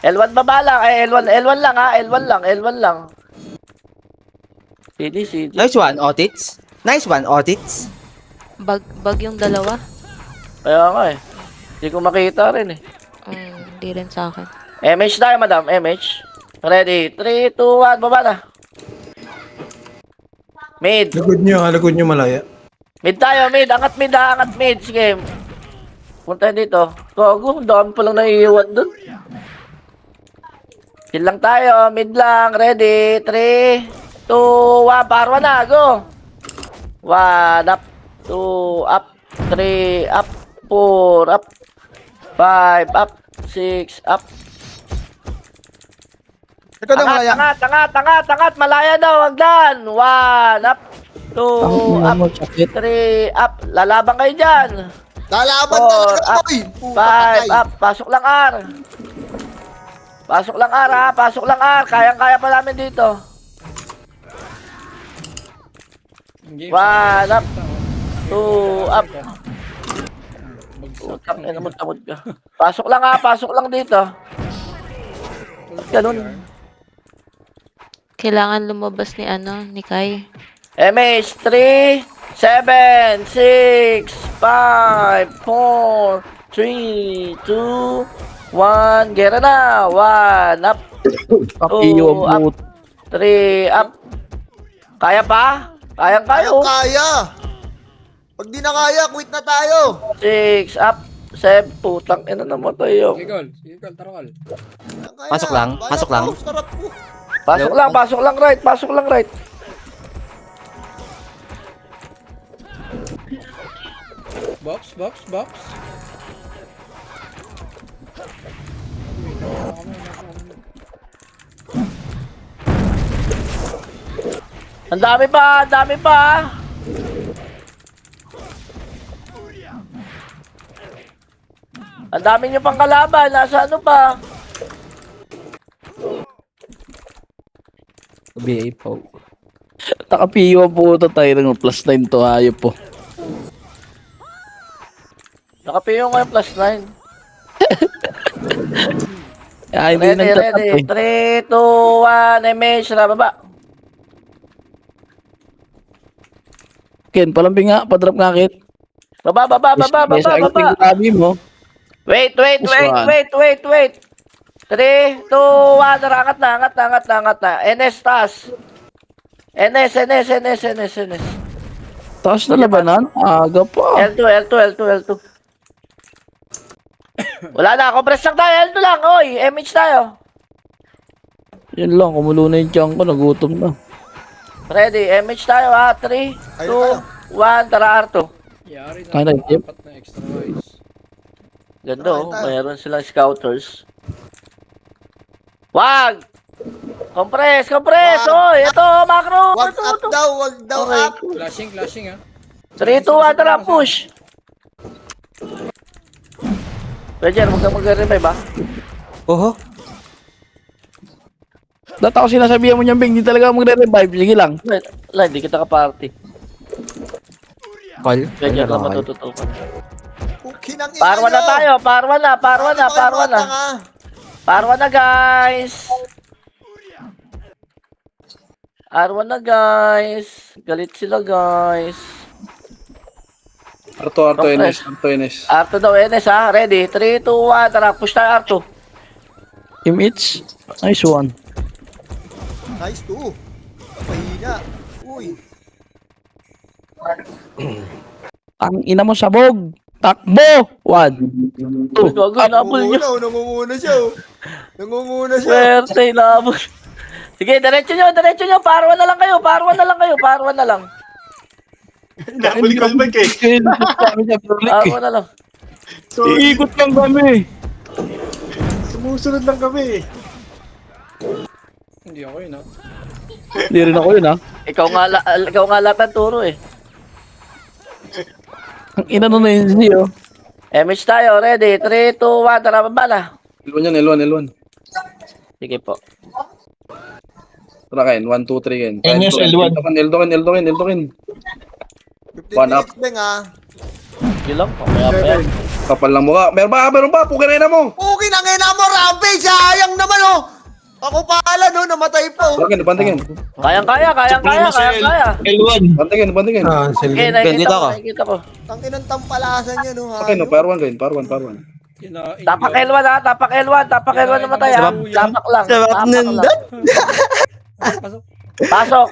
L1 baba lang, L1 lang ha, L1 lang. CD. Nice one, Otits. Nice one, Otits. Bag yung dalawa. Kaya nga eh. Hindi ko makita rin eh. Hindi rin sa akin. MH tayo, madam, MH. Ready, 3, 2, 1, baba na. Mid. Likod nyo malaya. Mid tayo, mid. Angat mid. Sige. Punta dito. Gogo, dami pa lang naiiwan dun. Chill lang tayo. Mid lang. Ready. 3, 2, 1. Parwa na. Go. 1, up. 2, up. 3, up. 4, up. 5, up. 6, up. Ikaw na malaya. Angat. Malaya daw. Hagdan. 1, up. 2, up. sakit. 3, up. Lalaban kayo dyan. Lalaban 4, talaga, up. boy. 5, up. Pasok lang, R. Pasok lang, R. Kayang-kaya pa namin dito. 1, up. 2, up. Utang, namot ka. Pasok lang dito. Ganun. Kailangan lumabas ni Kai. MH 3, 7, 6, 5, 4, 3, 2, 1. Gera na. 1, up. Pakiyo ang up. 3, up. Kaya pa? Kaya. Kaya. Pag di na kaya, quit na tayo. 6, up. 7, putang ina namatay yun. Sige, Col, tara, Col. Kaya. Pasok lang, Kaya pasok po, lang. Sarap po. Pasok lang right. Box. Ang dami pa. Ang dami nyo pang kalaban. Nasa ano pa? BA po. Nakapiyo po ito tayo ng plus 9 to hayop po. Nakapiyo ngayon plus 9. Hindi nagtatap eh. 3, 2, 1, MH na baba. Ken, palambing nga, padrop nga Kit. Baba. Sabi mo. Wait. 3, 2, 1, angat na. NS taas. NS. Taas na labanan? Aga pa. L2. Wala na, compress lang tayo. L2 lang, oy. MH tayo. Yan lang, kumulo na yung tiyan ko, nagutom na. Ready, MH tayo ha. 3, 2, 1, tara R2. Yari na. Kaya na, Jeep. 4 na extra rice. Ganda oh, mayroon silang scouters. Wag! Compress! Wag. Oy, ito, macro! Wag Ito, up ito. daw, wag daw Okay. up. Flashing ha. 3, 2, 1, tara, push! Roger, huwag kang mag-revive ha. Oho. Dati ako sinasabihan mo niyang Bing, hindi talaga magre-revive. Sige lang. Wala, hindi kita ka-party. Call. Roger lang matututukan. Kinang ina Parwa na nyo. tayo, parwa na. Tanga. Parwa na, guys. Galit sila, guys. Arto, Ines. R2 daw, NS ha. Ready? 3, 2, 1. Tara, push tayo R2. Team It's. Nice one. Nice too. Mahina. Uy. Ang ina mo sabog. Takbo! 1. Uy, gago, inabol nyo. Nangunguna siya. Swerte, inabol. Sige, diretso nyo. Parwa na lang kayo. Nabuli ko ba kay? Parwa na lang. Iikot lang kami. Sumusunod lang kami. Hindi ako yun ha. Hindi rin ako yun, ha? Ikaw nga lahat ng turo eh. Ang ina nun na yun siya, oh. MH tayo, ready? 3, 2, 1, tara bala. L1 yan, L1. Sige po. Tara kain, 1, 2, 3 kain. NS L1. L2. 15 One up. minutes, Beng, ha? Yun lang, mamaya pa yan. Kapal lang mukha. Meron pa. Pukin na mo. Okay na ngayon mo, Rampage. Sayang naman, oh. Ako pala, no? Namatay pa, oh. Pantingin. Kayang-kaya. L1. Pantingin. Ah, Okay, Silvin. nakikita ko, nakikita ko. Tangin ng tampalasan niya, no? Okay, no, Hayop. par 1. Tapak L1 ha, tapak L1 namatay ha. Tapak lang. Sarap nandun. Pasok.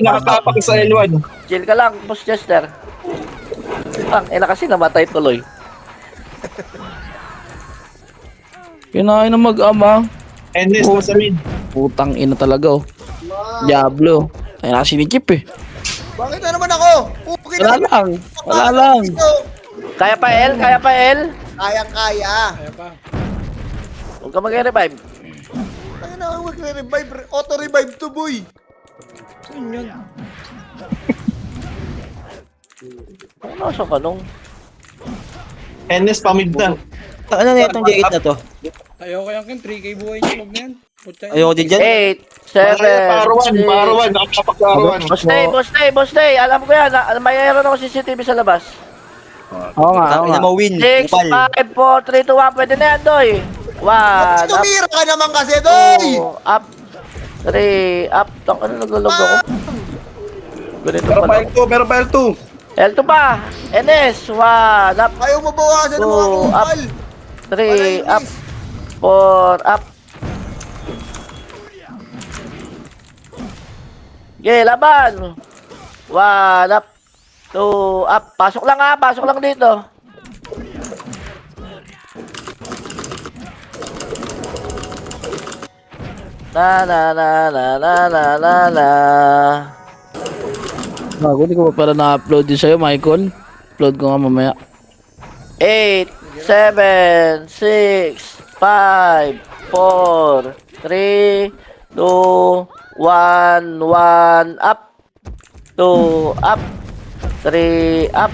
nakatapak sa L1. Chill ka lang, Boss Chester. Ina kasi namatay tuloy. Kinain na mag-ama. NS nasa mid. Putang ina talaga, oh. Diablo. Ay, nasi ni Chip, eh. Bakit na naman ako? Okay Wala lang. Kaya pa L. Kayang-kaya. Huwag ka mag-revive. Ayun na, mag-revive. Auto-revive to, boy. Ano sa kanong? NS pamid na. Ano na itong jacket na to? Ayoko yan kin 3k buhay niyo wag na yan. Ayoko din dyan. 8, 7, 6. Parawan. Nakatapak parawan. Boss Tay. Alam ko yan. Mayroon ako CCTV sa labas. Oo nga. Ang ina mo win. 6, Upal. 5, 4, 3, 2, 1. Pwede na yan, Doy. 1, up, Tumira ka naman kasi, doy. 2, up, 3, up. Ano naglalog ako? Ganito Meron pa L2. L2 pa. NS. 1, up, Ayaw mo bawasan ng mga Oh, kupal. 3, up, 4, up. Okay, laban. 1, up, 2, up. Pasok lang ha, pasok lang dito. Na. Bago, hindi ko pa pala na-upload din sa'yo, Michael. Upload ko nga mamaya. 8, 7, 6, 5, 4, 3, 2, 1, up, 2, up, 3, up,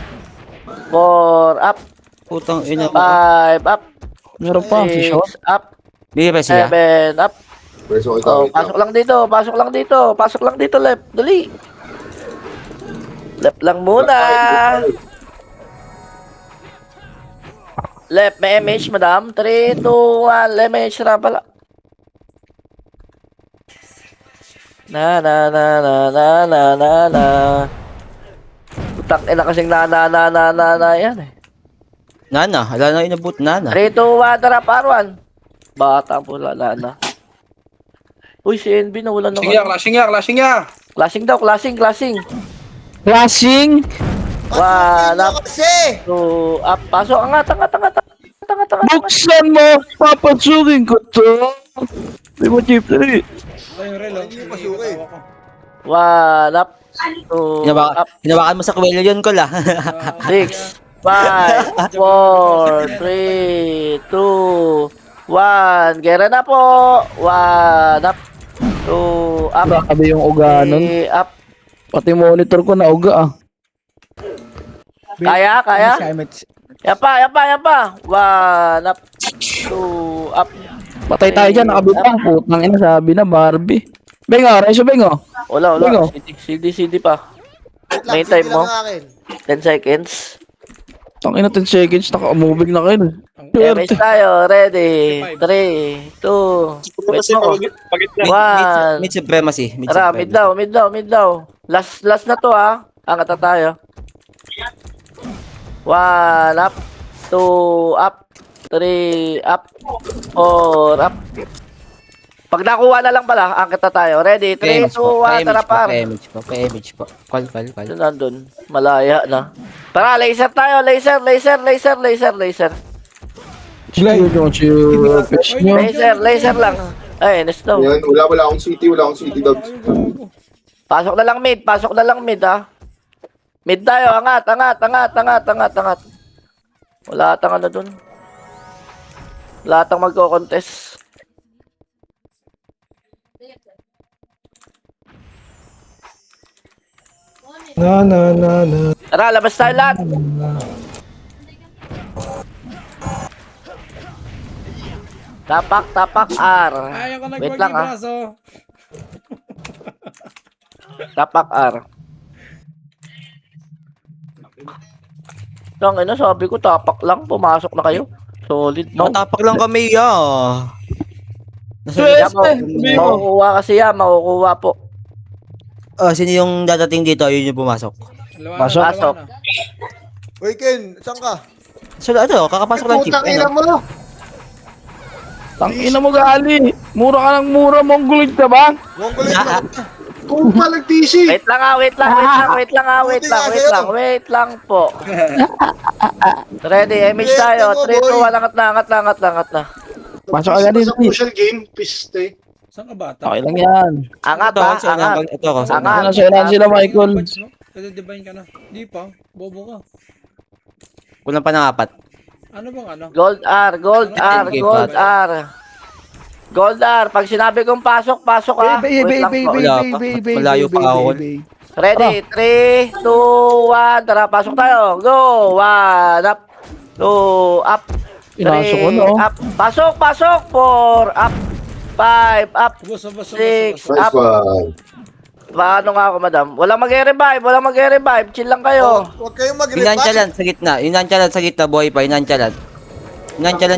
4, up, Putang ina mo. 5, up, Meron pa, si Sean. 6, up, Bigay pa siya. 7, up. Pwesto kita, Oh, wait lang. pasok lang dito, left. Dali. Left lang muna. Left, may MH, madam. 3, 2, 1, MH na pala. Na. Putang ina kasing na yan eh. Nana. Wala na inabot. Nana. 3, 2, 1, tara, parwan. Bata po, na. Uy, si NB na wala na. Clashing ya. Clashing daw, clashing. Flashing! One, up, Kasi. 2, up. Pasok, angat. Buksan mo! Papasukin ko to! Di mo, Chip, dali. Ayun relo. Hindi pasukin. 1, up, 2, up. Hinawakan mo sa kwelo yun, Kol, ah. 6, 5, 4, 3, 2, 1. Gera na po. 1, up, 2, up. Grabe yung uga nun. 3, up. Pati monitor ko na uga, ah. Kaya? Yan pa. 1, up, 2, up. Patay tayo dyan, nakabitang. Putang ina, sabi na, Barbie. Bengo, Renzo Bengo. Wala. Bingo. CD pa. Wait lang, Main time sige mo. lang akin. 10 seconds. Tang ina, 10 seconds, naka-moving na kayo. MH tayo. Ready. 3, 2, wait mo. Mid supremacy. Tara, mid daw. Last na to ha. Angat na tayo. 1, up, 2, up, 3, up, 4, up. Pag nakuha na lang pala, angkat na tayo. Ready? 3, 2, 1, tara par. Pa-image po. Call. Ito nandun. Malaya na. Tara, laser tayo. Laser. Sila yung fish nyo. Laser lang. Ay, nesto. Yan, wala akong city, dogs. Pasok na lang mid ha. Mid tayo, angat. Wala atang ano dun. Wala atang magko-contest. Na. Tara, labas tayo lahat. Tapak R. Ayaw ka Wait lang ah. braso. Tapak R. Lang, sabi ko tapak lang, pumasok na kayo. Solid, no? Nakatapak lang kami, ya. Yan, makukuha kasi yan, makukuha po. Sino yung dadating dito? Yun yung pumasok. Pasok. Pasok. Uy, Ken, saan ka? So, kakapasok lang, Chip. Putang ina mo! Tangina mo gali. Mura ka ng mura, mongoloid ka ba? Mongoloid mo. Kung pa nag-TC! Wait lang po. Ready, image tayo. 3, 2, 1, angat na. Pasok agad din. social game, piste. Saan ka bata? Okay lang yan. Angat Ito, ha, ako, angat. ito ako. Angat. Nasiraan sila, Michael. Badge mo? Divine ka na. Di pa. Bobo ka. Kulang pa ng 4. Ano bang ano? Gold R. Gold R. Pag sinabi kong pasok ha. Wait lang po. Malayo pa ako. Ready, 3, 2, 1. Tara, pasok tayo. Go. 1, up. 2, up. Pinasok ko, 3, no? up. Pasok. 4, up. 5, up. Bus. 6, Nice up. one. Paano nga ako, madam? Walang mag-revive. Chill lang kayo. Huwag kayong Inanchalan sa gitna. Inanchalan sa gitna, boy pa. Inanchalan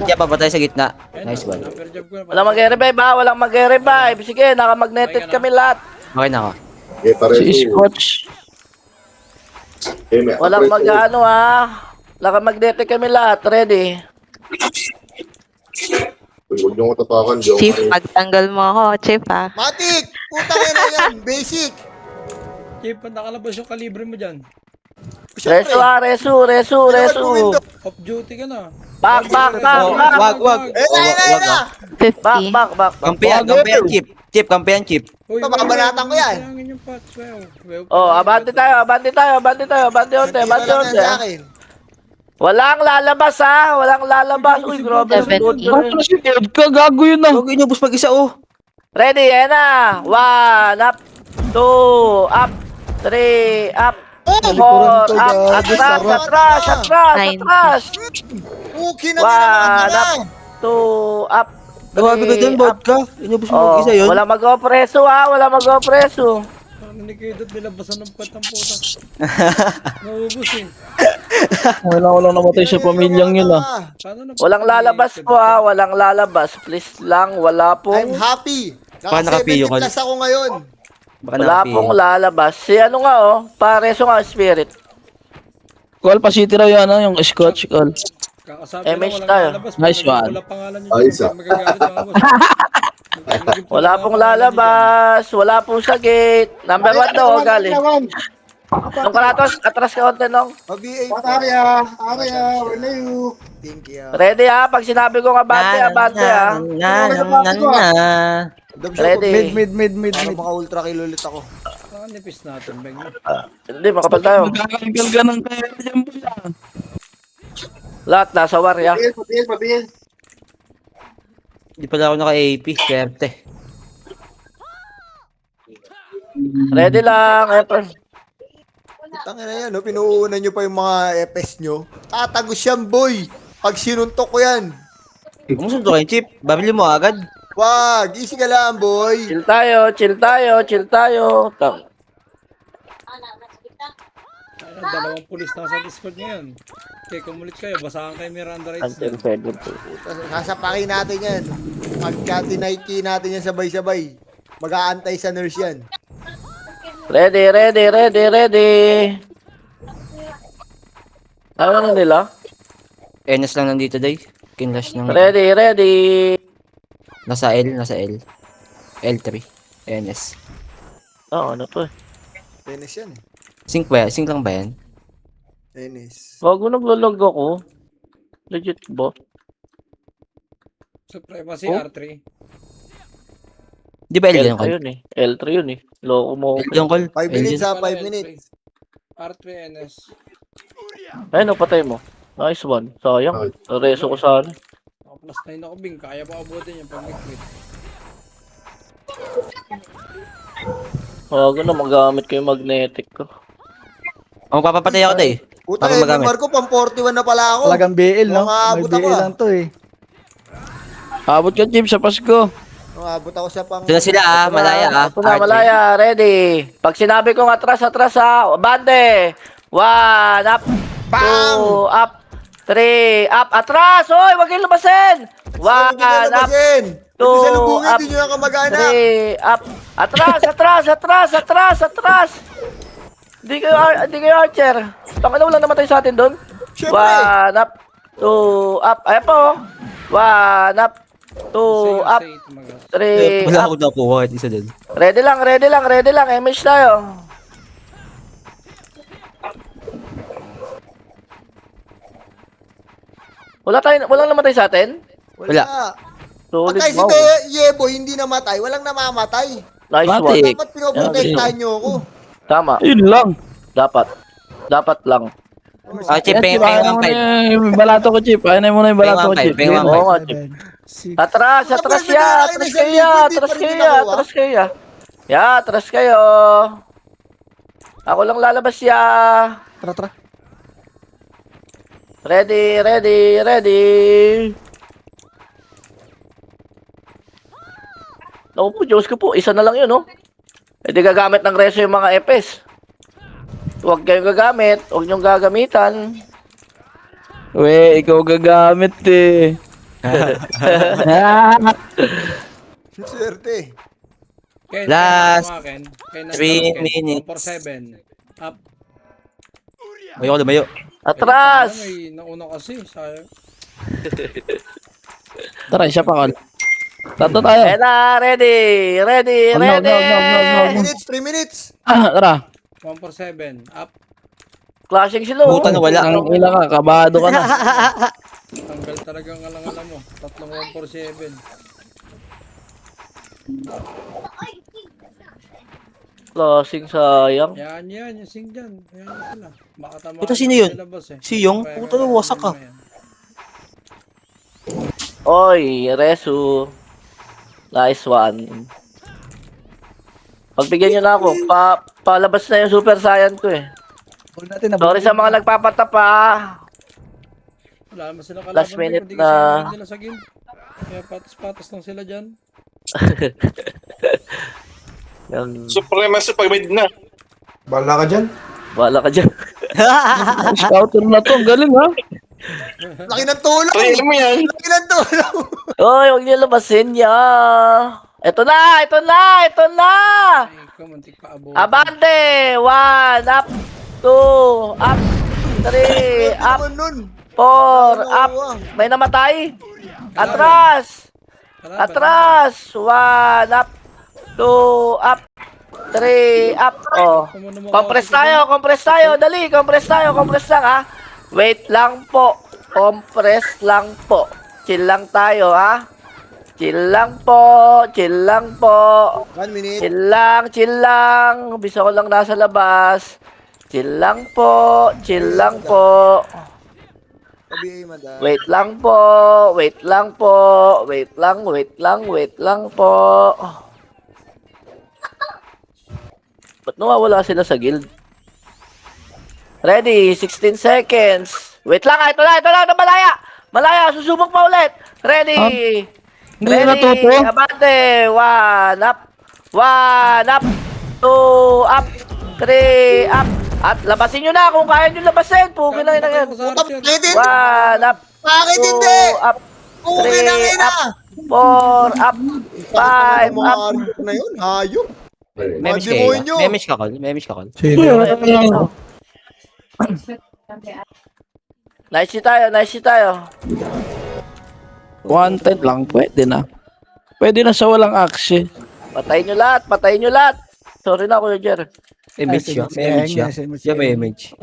siya, papatay sa gitna. Nice one. Number job ko na. Walang mag-revive ha. Walang mag-revive. Sige, nakamagneted kami lahat. Okay na ako. Okay, pareho. Si Scotch. Okay, may Walang apreso. mag-ano ha. Nakamagneted kami lahat. Ready. Huwag niyo ko tapakan, Joe. Chief, pagtanggal mo ako, Chief ha. Matik! Putang ina yan! Basic! Chief, nakalabas yung kalibre mo dyan. Resu ha. Resu. Off duty ka na. Back. Wag. Eh, na! 50. Back. Kampiyan, Chip. Kampiyan, Chip. Uy, Babanatan ko yan. Sayangin yung patch. Well, Oh, abante tayo. Abante onte. Sa akin. Walang lalabas ha. Uy, grabe. 70. Ano si Ed ka? Gago yun ah. Huwag inubos mag-isa, Ready, yan na. 1, up. 2, up. 3, up. 4, up. Atras. Okay na naman 1, up. 2, up. Grabe ka dun, vodka. Inubos mo mag-isa yun. Wala mag-opreso ha. Nanikidot nilabasan ng pat ng puta. Naubos eh. Wala namatay sa pamilyang yun ah. Paano na? Walang lalabas po ha. Walang lalabas. Please lang. Wala I'm pong. happy. Baka nakapiyo Naka 70 ka. plus ako ngayon. Baka Wala nakapi. pong lalabas. Si ano nga pareso nga spirit. Call pa city raw yan yung Scotch. Call. Kakasabi MH lang, tayo. walang lalabas. Nice Wala one. pangalan yun. Ayos ah. Magagalit mga boss. Wala pong lalabas. Wala pong sa gate. Number 1 daw, galing. Nung karatos, atras ka konti nung. Mag-BA. Area, wala you. Thank you. Ready ha? Pag sinabi ko abante ha. Ready. Mid. Para maka-ultra kill ulit ako. Saan nipis natin, Beng? Hindi, makapal tayo. Magkakanggal ka ng kaya dyan po yan. Lahat nasa war ya. Pabil. Hindi pala ako naka-AP. Swerte. Ready lang. Tangin na yan, no? Pinuunan nyo pa yung mga FS nyo. Tatagos yan, boy. Pag sinuntok ko yan. Kumusunod kayo, Chip. Babili mo agad. Wag, easy ka lang, boy. Chill tayo. Ayun, dalawang pulis nasa Discord ngayon. Okay, kumulit kayo. Basahan kayo Miranda Rights. Until 7. Sasapakin natin yan. Pagka tinaiki natin yan sabay-sabay. Mag-aantay sa nurse yan. Ready. Ano na nila? Enes lang nandito, day. Kinlash ng... Ready. Nasa L. L3. Enes. Ano to eh. Tennis yan. Sync ba yan? Sync lang ba yan? Tennis. Bago naglolog ako. Legit ba? Supremacy Oh. R3. Di ba L yung L3 call? yun eh. L3 yun eh. Loko mo. L yung call? 5 minutes L ha, Wala 5 minutes. R3 NS. Ayun, patay mo. Nice one. Sayang. Reso ko sana. Naka plus 9 ako, Bing. Kaya pa abutin yung pag nag-quit. Bago na magamit ko yung magnetic ko. O, magpapatay ako tayo. Puta, Habang magamit. Marco, pang 41 na pala ako. Talagang BL, no? Mga May abot ako, BL ah. lang to eh. Abot ka, Chip, sa Pasko. Abot ako sa pang... Ito na sila malaya Ito na, malaya. Ready. Pag sinabi kong atras ha. Bande. 1, up. 2, up. 3, up. Atras. Hoy, wag kayong lumasin. 1, up. Ito sa lubungin, up. hindi nyo na kamag-anak. 3, up. Atras. Hindi kayo archer. Tangina, wala naman tayo sa atin doon. Siyempre. 1, up. 2, up. Ayan po. 1, up. 2, up. 3, Wala up. ako nakuha kahit isa din. Ready lang. Image tayo. Walang namatay sa atin? Wala. Solid, Pagka si wow. Yebo hindi namatay, walang namamatay. Nice Mati. one. Dapat pinoprotektahan nyo ako. Tama. Yun lang. Dapat lang. Ah, Chip, Chip, peng ayaw mo na 1.5. yung balato ko, Chip. Ayaw mo na yung balato ko, Chip. Peng 1.5. Oo nga, Chip. Atras kayo. Atras kayo. Ako lang lalabas ya. Tara. Ready. Naku po, Diyos ko po. Isa na lang yun, no? Hindi gagamit ng reso yung mga epes. Huwag kayong gagamit. Huwag niyong gagamitan. We, ikaw gagamit eh. Swerte. Ken, Last Ken, 3 minutes. 147. Up. Lumayo. Atras! May nauna kasi. Sayang. Tara, siya pa, Kol. Tato tayo. Ayan na, ready. No. 3 minutes. Tara. 147. Up. Clashing sila. Buta na wala. Ang ila ka, kabado ka na. Tanggal talagang alang-alam mo. Tatlong 147. Clashing sayang. Yan. Yung sing dyan. Yan sila. Makatama. Puta, sino yun? Labas, eh. Si Yong? Puta, wasak ka. Oy, Resu. Nice one. Pagbigyan nyo na ako. Palabas na yung Super Saiyan ko eh. Huwag natin na. Sorry sa mga nagpapatapa. Wala naman sila kalaban. Last minute kundi na. kasi nila sa guild. Kaya patas-patas lang sila dyan. Yan. Supremacy pag mid na. Bala ka dyan. Wala ka dyan. Scouter na to. Ang galing, ha? Laki ng tulong. Try mo yan. Laki ng tulong. Oy, huwag niyo lumasin ya. Ito na. Ay, ikaw, mantik pa abo. Abante. 1, up. 2, up. 3, up. Naman nun. 4, up. May namatay. Atras. 1, up. 2, up. 3, up. Oh. Compress tayo. Dali, compress lang, ha. Wait lang po. Compress lang po. Chill lang tayo, ha. Chill lang po. 1 minute. Chill lang. Bisa ko lang nasa labas. Chill lang po. Sabi ay madam. Wait lang po. Wait lang po. Ba't nawawala sila sa guild? Ready, 16 seconds. Wait lang, ito na, malaya, susubok pa ulit. Ready. Hindi na natuto. Abante, 1 up. 2 up. 3 up. At labasin nyo na kung kaya nyo labasin. Pugi na yan. Puta, bakit? 1 up. Bakit 2 hindi? up. Puki na 3 ina. up. 4 up. 5 up. Na yun, hayop. Memish Mga kayo. demonyo. Memish ka, Kol. Nice tayo. 110 lang. Pwede na. Pwede na sa walang aksi. Patayin nyo lahat. Sorry na, Kuya Jer. Image siya. May image.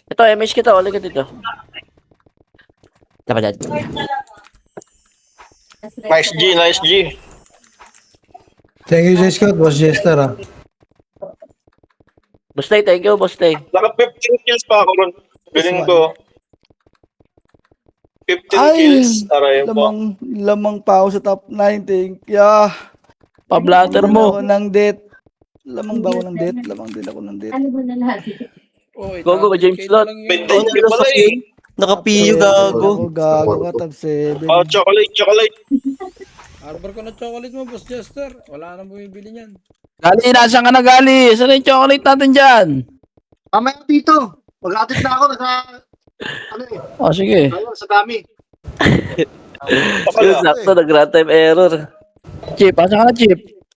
Ito, image kita. Ulit ka dito. Dapat dyan. Nice G. Thank you, J. Scott. Was Jester, ah. Bustay, thank you, Bustay. Naka 15 kills pa ako ron. Galing ko. 15 Ay, kills. Aray po. lamang pa ako sa top 9. Thank you. Pa-blatter mo. Lamang ba ako ng death? Lamang din ako ng death. Oh, Gogo, itatay James kayo Lott. na lang yun. Oh, nalasak yun. Nakapiyo gago. Ako gago ka, tab 7. Arbor ko na chocolate mo, Boss Jester. Wala nang bumibili niyan. Gali, nasaan ka na, Gali? Saan yung chocolate natin dyan? Mamaya dito. Mag-atit na ako. Oh, sige. Sa dami. Sakto, nag-runtime error. Chip, asa ka na, Chip?